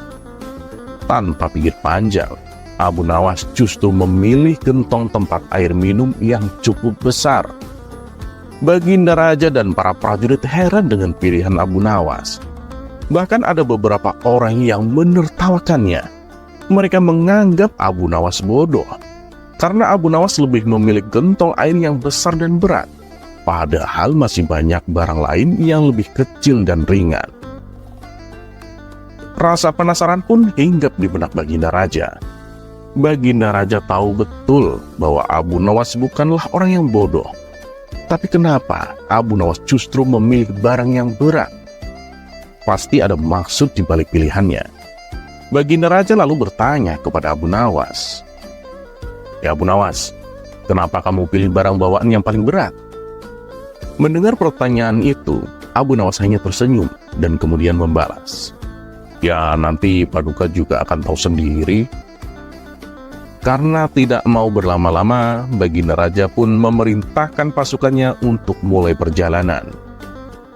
Tanpa pikir panjang, Abu Nawas justru memilih gentong tempat air minum yang cukup besar. Baginda Raja dan para prajurit heran dengan pilihan Abu Nawas. Bahkan ada beberapa orang yang menertawakannya. Mereka menganggap Abu Nawas bodoh, karena Abu Nawas lebih memilih gentong air yang besar dan berat, padahal masih banyak barang lain yang lebih kecil dan ringan. Rasa penasaran pun hinggap di benak Baginda Raja. Baginda Raja tahu betul bahwa Abu Nawas bukanlah orang yang bodoh. Tapi kenapa Abu Nawas justru memilih barang yang berat? Pasti ada maksud di balik pilihannya. Baginda Raja lalu bertanya kepada Abu Nawas, "Ya Abu Nawas, kenapa kamu pilih barang bawaan yang paling berat?" Mendengar pertanyaan itu, Abu Nawas hanya tersenyum dan kemudian membalas, "Ya nanti Paduka juga akan tahu sendiri." Karena tidak mau berlama-lama, Baginda Raja pun memerintahkan pasukannya untuk mulai perjalanan.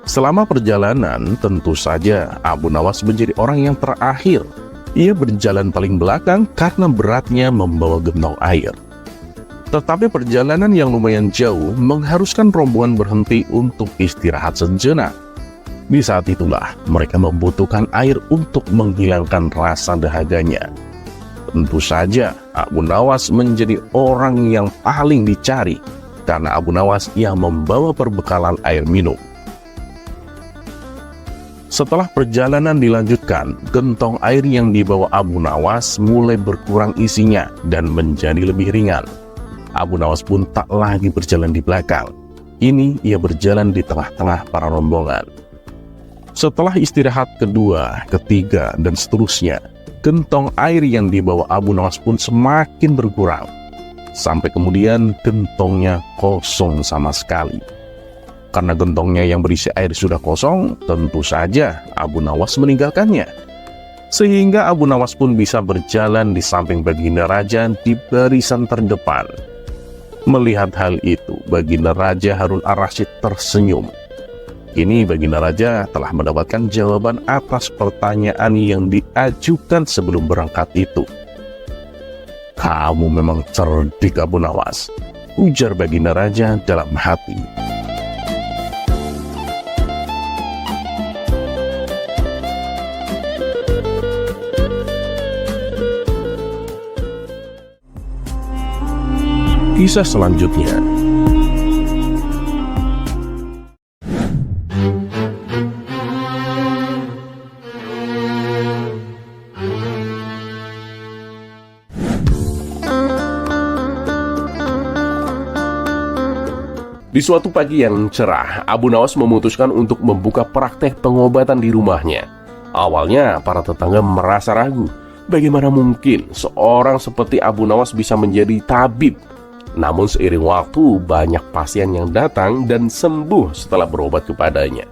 Selama perjalanan, tentu saja Abu Nawas menjadi orang yang terakhir. Ia berjalan paling belakang karena beratnya membawa gentong air. Tetapi perjalanan yang lumayan jauh mengharuskan rombongan berhenti untuk istirahat sejenak. Di saat itulah mereka membutuhkan air untuk menghilangkan rasa dahaganya. Tentu saja Abu Nawas menjadi orang yang paling dicari karena Abu Nawas yang membawa perbekalan air minum. Setelah perjalanan dilanjutkan, gentong air yang dibawa Abu Nawas mulai berkurang isinya dan menjadi lebih ringan. Abu Nawas pun tak lagi berjalan di belakang. Ini ia berjalan di tengah-tengah para rombongan. Setelah istirahat kedua, ketiga, dan seterusnya, gentong air yang dibawa Abu Nawas pun semakin berkurang. Sampai kemudian gentongnya kosong sama sekali. Karena gentongnya yang berisi air sudah kosong, tentu saja Abu Nawas meninggalkannya. Sehingga Abu Nawas pun bisa berjalan di samping Baginda Raja di barisan terdepan. Melihat hal itu, Baginda Raja Harun ar-Rasyid tersenyum. Kini Baginda Raja telah mendapatkan jawaban atas pertanyaan yang diajukan sebelum berangkat itu. "Kamu memang cerdik Abu Nawas," ujar Baginda Raja dalam hati. Kisah selanjutnya. Di suatu pagi yang cerah, Abu Nawas memutuskan untuk membuka praktek pengobatan di rumahnya. Awalnya, para tetangga merasa ragu. Bagaimana mungkin seorang seperti Abu Nawas bisa menjadi tabib? Namun seiring waktu, banyak pasien yang datang dan sembuh setelah berobat kepadanya.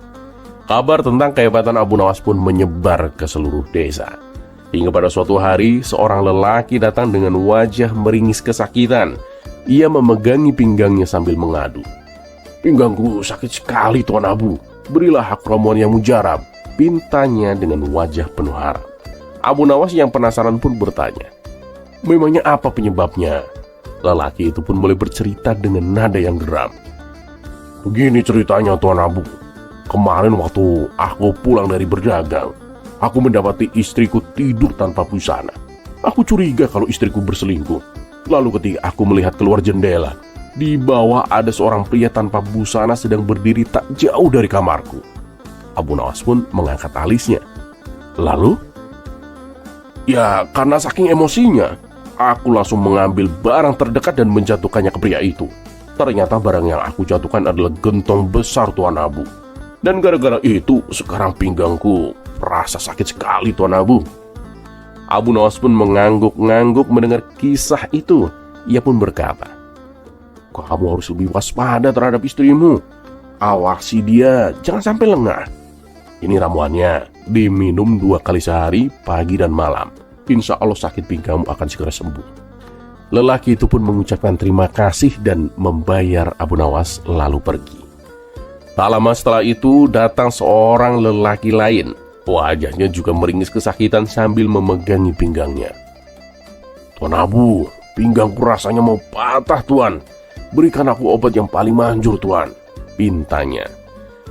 Kabar tentang kehebatan Abu Nawas pun menyebar ke seluruh desa. Hingga pada suatu hari, seorang lelaki datang dengan wajah meringis kesakitan. Ia memegangi pinggangnya sambil mengadu. "Pinggangku sakit sekali Tuan Abu, berilah hak ramuan yang mujarab," pintanya dengan wajah penuh harap. Abu Nawas yang penasaran pun bertanya, "Memangnya apa penyebabnya?" Lelaki itu pun mulai bercerita dengan nada yang geram. Begini ceritanya Tuan Abu. Kemarin waktu aku pulang dari berdagang, aku mendapati istriku tidur tanpa busana. Aku curiga kalau istriku berselingkuh. Lalu ketika aku melihat keluar jendela, di bawah ada seorang pria tanpa busana sedang berdiri tak jauh dari kamarku. Abu Nawas pun mengangkat alisnya. Lalu? Ya, karena saking emosinya, aku langsung mengambil barang terdekat dan menjatuhkannya ke pria itu. Ternyata barang yang aku jatuhkan adalah gentong besar Tuan Abu. Dan gara-gara itu, sekarang pinggangku merasa sakit sekali Tuan Abu. Abu Nawas pun mengangguk-ngangguk mendengar kisah itu. Ia pun berkata, kamu harus lebih waspada terhadap istrimu. Awasi dia, jangan sampai lengah. Ini ramuannya, diminum 2 kali sehari, pagi dan malam. Insya Allah sakit pinggangmu akan segera sembuh. Lelaki itu pun mengucapkan terima kasih dan membayar Abu Nawas lalu pergi. Tak lama setelah itu datang seorang lelaki lain. Wajahnya juga meringis kesakitan sambil memegangi pinggangnya. Tuan Abu, pinggangku rasanya mau patah Tuan. Berikan aku obat yang paling manjur Tuan, pintanya.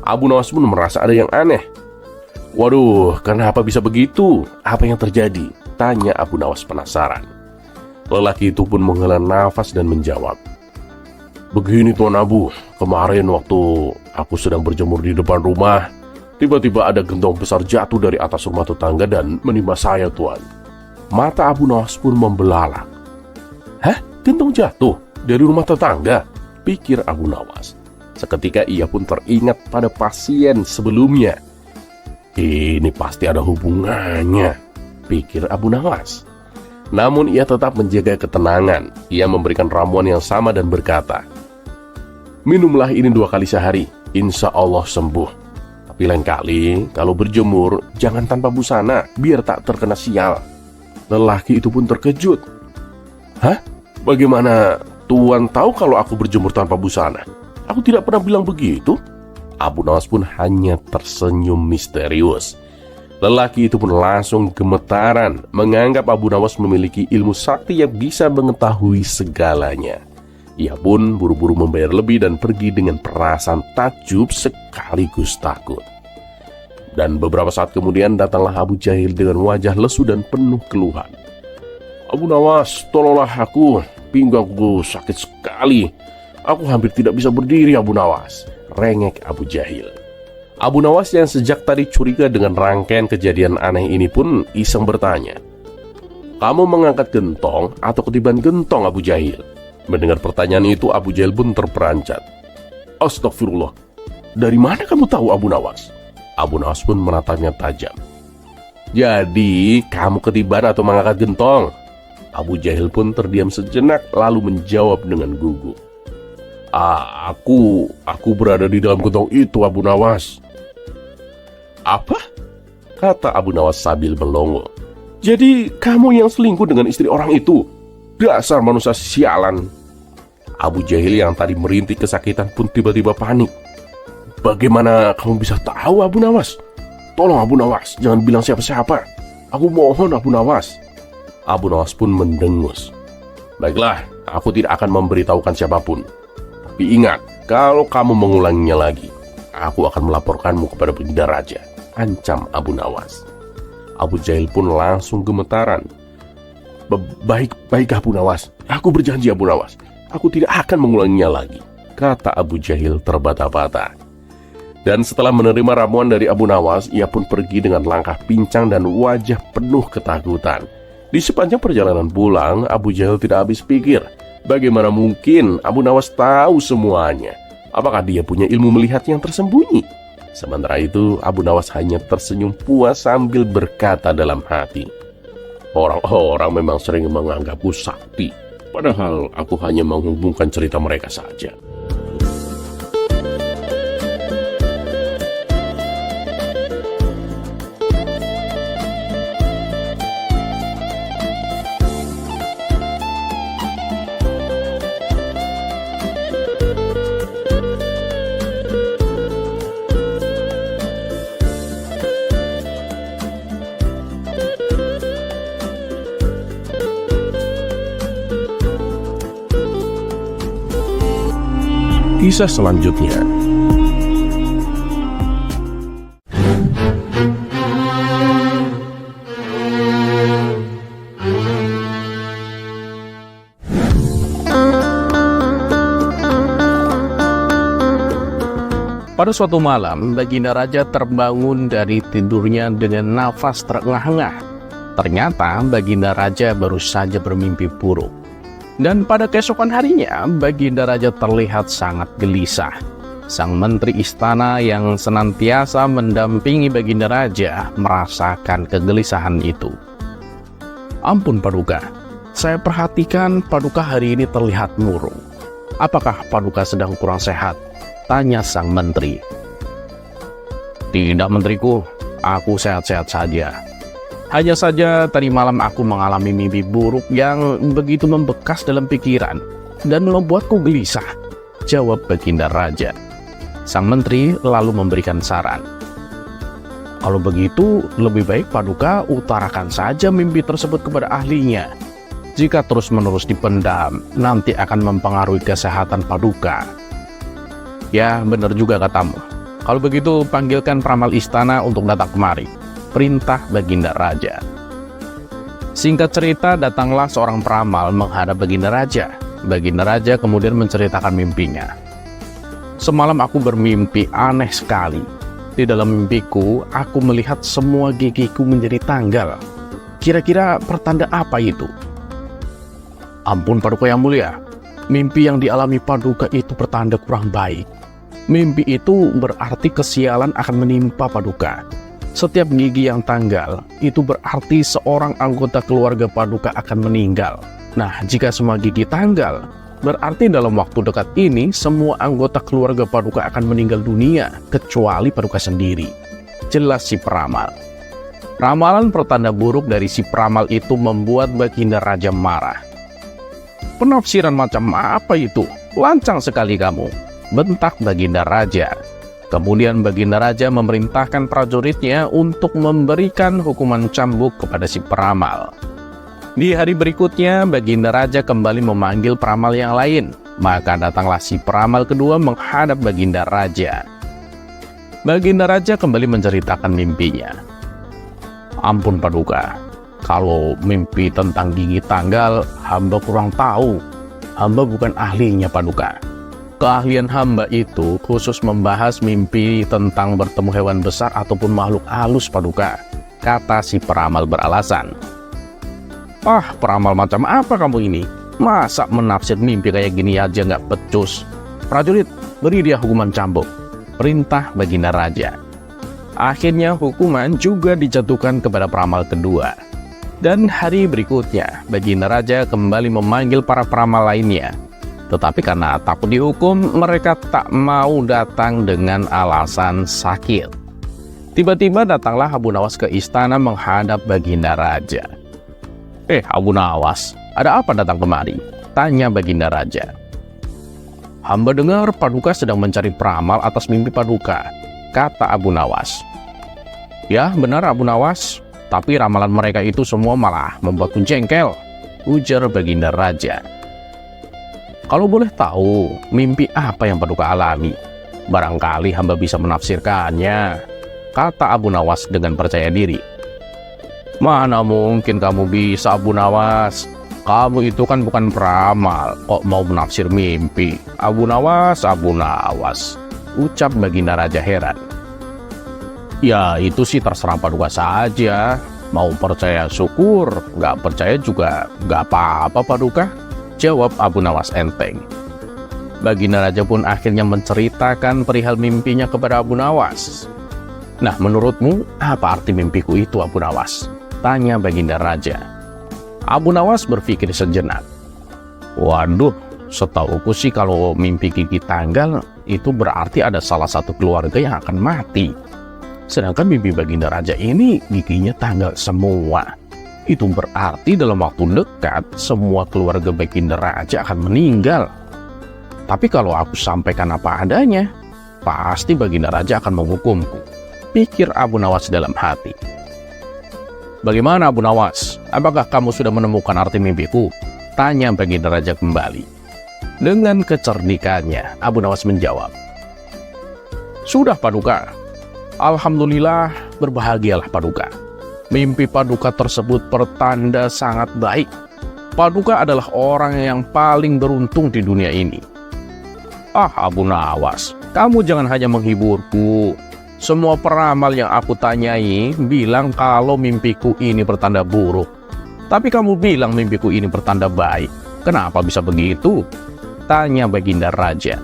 Abu Nawas pun merasa ada yang aneh. Waduh, kenapa bisa begitu? Apa yang terjadi? Tanya Abu Nawas penasaran. Lelaki itu pun menghela nafas dan menjawab. Begini Tuan Abu, kemarin waktu aku sedang berjemur di depan rumah, tiba-tiba ada gentong besar jatuh dari atas rumah tetangga dan menimpa saya Tuan. Mata Abu Nawas pun membelalak. Hah? Gentong jatuh dari rumah tetangga? Pikir Abu Nawas. Seketika ia pun teringat pada pasien sebelumnya. Ini pasti ada hubungannya, pikir Abu Nawas. Namun ia tetap menjaga ketenangan. Ia memberikan ramuan yang sama dan berkata, minumlah ini 2 kali sehari, insya Allah sembuh. Tapi lain kali kalau berjemur jangan tanpa busana, biar tak terkena sial. Lelaki itu pun terkejut. Hah? Bagaimana Tuan tahu kalau aku berjemur tanpa busana? Aku tidak pernah bilang begitu. Abu Nawas pun hanya tersenyum misterius. Lelaki itu pun langsung gemetaran, menganggap Abu Nawas memiliki ilmu sakti yang bisa mengetahui segalanya. Ia pun buru-buru membayar lebih dan pergi dengan perasaan takjub sekaligus takut. Dan beberapa saat kemudian datanglah Abu Jahil dengan wajah lesu dan penuh keluhan. Abu Nawas, tolonglah aku, pinggangku sakit sekali. Aku hampir tidak bisa berdiri Abu Nawas, rengek Abu Jahil. Abu Nawas yang sejak tadi curiga dengan rangkaian kejadian aneh ini pun iseng bertanya, kamu mengangkat gentong atau ketiban gentong Abu Jahil? Mendengar pertanyaan itu Abu Jahil pun terperanjat. Astagfirullah, dari mana kamu tahu Abu Nawas? Abu Nawas pun menatapnya tajam. Jadi kamu ketiban atau mengangkat gentong? Abu Jahil pun terdiam sejenak lalu menjawab dengan gugup. Aku berada di dalam gentong itu Abu Nawas. Apa? Kata Abu Nawas sambil melongo. Jadi kamu yang selingkuh dengan istri orang itu? Dasar manusia sialan. Abu Jahil yang tadi merintih kesakitan pun tiba-tiba panik. Bagaimana kamu bisa tahu Abu Nawas? Tolong Abu Nawas, jangan bilang siapa-siapa. Aku mohon Abu Nawas. Abu Nawas pun mendengus. Baiklah, aku tidak akan memberitahukan siapapun. Tapi ingat, kalau kamu mengulanginya lagi, aku akan melaporkanmu kepada Baginda Raja, ancam Abu Nawas. Abu Jahil pun langsung gemetaran. Baik Abu Nawas, aku berjanji Abu Nawas, aku tidak akan mengulanginya lagi, kata Abu Jahil terbata-bata. Dan setelah menerima ramuan dari Abu Nawas, ia pun pergi dengan langkah pincang dan wajah penuh ketakutan. Di sepanjang perjalanan pulang, Abu Jahil tidak habis pikir, bagaimana mungkin Abu Nawas tahu semuanya? Apakah dia punya ilmu melihat yang tersembunyi? Sementara itu, Abu Nawas hanya tersenyum puas sambil berkata dalam hati, orang-orang memang sering menganggapku sakti, padahal aku hanya menghubungkan cerita mereka saja. kisah selanjutnya. Pada suatu malam, Baginda Raja terbangun dari tidurnya dengan nafas terengah-engah. Ternyata Baginda Raja baru saja bermimpi buruk. Dan pada keesokan harinya, Baginda Raja terlihat sangat gelisah. Sang menteri istana yang senantiasa mendampingi Baginda Raja merasakan kegelisahan itu. Ampun Paduka, saya perhatikan Paduka hari ini terlihat murung. Apakah Paduka sedang kurang sehat? Tanya sang menteri. Tidak menteriku, aku sehat-sehat saja. Hanya saja tadi malam aku mengalami mimpi buruk yang begitu membekas dalam pikiran dan membuatku gelisah, jawab Baginda Raja. Sang menteri lalu memberikan saran. Kalau begitu, lebih baik Paduka utarakan saja mimpi tersebut kepada ahlinya. Jika terus-menerus dipendam, nanti akan mempengaruhi kesehatan Paduka. Ya, benar juga katamu. Kalau begitu, panggilkan peramal istana untuk datang kemari. Perintah Baginda Raja. Singkat cerita, datanglah seorang peramal menghadap Baginda Raja. Baginda Raja kemudian menceritakan mimpinya. Semalam aku bermimpi aneh sekali. Di dalam mimpiku, aku melihat semua gigiku menjadi tanggal. Kira-kira pertanda apa itu? Ampun Paduka yang mulia, mimpi yang dialami Paduka itu pertanda kurang baik. Mimpi itu berarti kesialan akan menimpa Paduka. Setiap gigi yang tanggal, itu berarti seorang anggota keluarga Paduka akan meninggal. Nah, jika semua gigi tanggal, berarti dalam waktu dekat ini, semua anggota keluarga Paduka akan meninggal dunia, kecuali Paduka sendiri. Jelas si peramal. Ramalan pertanda buruk dari si peramal itu membuat Baginda Raja marah. Penafsiran macam apa itu? Lancang sekali kamu, bentak Baginda Raja. Kemudian Baginda Raja memerintahkan prajuritnya untuk memberikan hukuman cambuk kepada si peramal. Di hari berikutnya, Baginda Raja kembali memanggil peramal yang lain. Maka datanglah si peramal kedua menghadap Baginda Raja. Baginda Raja kembali menceritakan mimpinya. Ampun Paduka, kalau mimpi tentang gigi tanggal, hamba kurang tahu. Hamba bukan ahlinya Paduka. Keahlian hamba itu khusus membahas mimpi tentang bertemu hewan besar ataupun makhluk halus Paduka, kata si peramal beralasan. Ah, peramal macam apa kamu ini? Masa menafsir mimpi kayak gini aja nggak becus? Prajurit, beri dia hukuman cambuk, perintah Baginda Raja. Akhirnya hukuman juga dijatuhkan kepada peramal kedua. Dan hari berikutnya, Baginda Raja kembali memanggil para peramal lainnya. Tetapi karena takut dihukum, mereka tak mau datang dengan alasan sakit. Tiba-tiba datanglah Abu Nawas ke istana menghadap Baginda Raja. Abu Nawas, ada apa datang kemari? Tanya Baginda Raja. Hamba dengar Paduka sedang mencari peramal atas mimpi Paduka, kata Abu Nawas. Ya, benar Abu Nawas, tapi ramalan mereka itu semua malah membuatku jengkel, ujar Baginda Raja. Kalau boleh tahu, mimpi apa yang Paduka alami? Barangkali hamba bisa menafsirkannya, kata Abu Nawas dengan percaya diri. Mana mungkin kamu bisa, Abu Nawas? Kamu itu kan bukan peramal, kok mau menafsir mimpi? Abu Nawas, ucap Baginda Raja heran. Ya, itu sih terserah Paduka saja. Mau percaya syukur, nggak percaya juga nggak apa-apa Paduka, jawab Abu Nawas enteng. Baginda Raja pun akhirnya menceritakan perihal mimpinya kepada Abu Nawas. Nah, menurutmu apa arti mimpiku itu, Abu Nawas? Tanya Baginda Raja. Abu Nawas berpikir sejenak. Waduh, setauku sih kalau mimpi gigi tanggal itu berarti ada salah satu keluarga yang akan mati. Sedangkan mimpi Baginda Raja ini giginya tanggal semua. Itu berarti dalam waktu dekat semua keluarga Baginda Raja akan meninggal. Tapi kalau aku sampaikan apa adanya, pasti Baginda Raja akan menghukumku, pikir Abu Nawas dalam hati. Bagaimana Abu Nawas? Apakah kamu sudah menemukan arti mimpiku? Tanya Baginda Raja kembali. Dengan kecerdikannya, Abu Nawas menjawab, "Sudah Paduka. Alhamdulillah, berbahagialah Paduka. Mimpi Paduka tersebut pertanda sangat baik. Paduka adalah orang yang paling beruntung di dunia ini." "Ah Abu Nawas, kamu jangan hanya menghiburku. Semua peramal yang aku tanyai bilang kalau mimpiku ini pertanda buruk. Tapi kamu bilang mimpiku ini pertanda baik. Kenapa bisa begitu?" tanya Baginda Raja.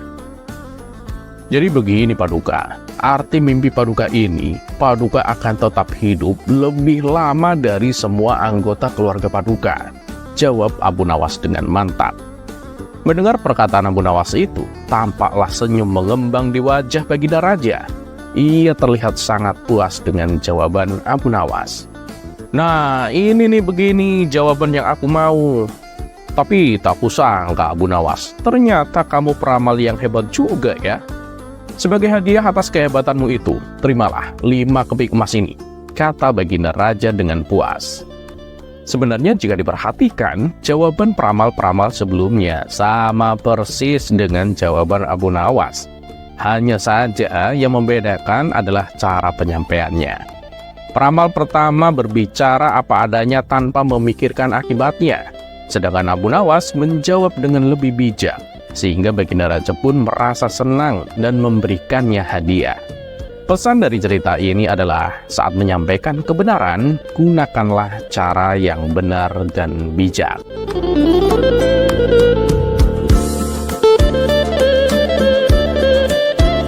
"Jadi begini Paduka, arti mimpi Paduka ini, Paduka akan tetap hidup lebih lama dari semua anggota keluarga Paduka," jawab Abu Nawas dengan mantap. Mendengar perkataan Abu Nawas itu, tampaklah senyum mengembang di wajah Baginda Raja. Ia terlihat sangat puas dengan jawaban Abu Nawas. "Nah, ini nih begini jawaban yang aku mau. Tapi tak kusangka Abu Nawas, ternyata kamu peramal yang hebat juga ya. Sebagai hadiah atas kehebatanmu itu, terimalah 5 keping emas ini," kata Baginda Raja dengan puas. Sebenarnya jika diperhatikan, jawaban peramal-peramal sebelumnya sama persis dengan jawaban Abu Nawas. Hanya saja yang membedakan adalah cara penyampaiannya. Peramal pertama berbicara apa adanya tanpa memikirkan akibatnya, sedangkan Abu Nawas menjawab dengan lebih bijak, sehingga Baginda Raja pun merasa senang dan memberikannya hadiah. Pesan dari cerita ini adalah saat menyampaikan kebenaran, gunakanlah cara yang benar dan bijak.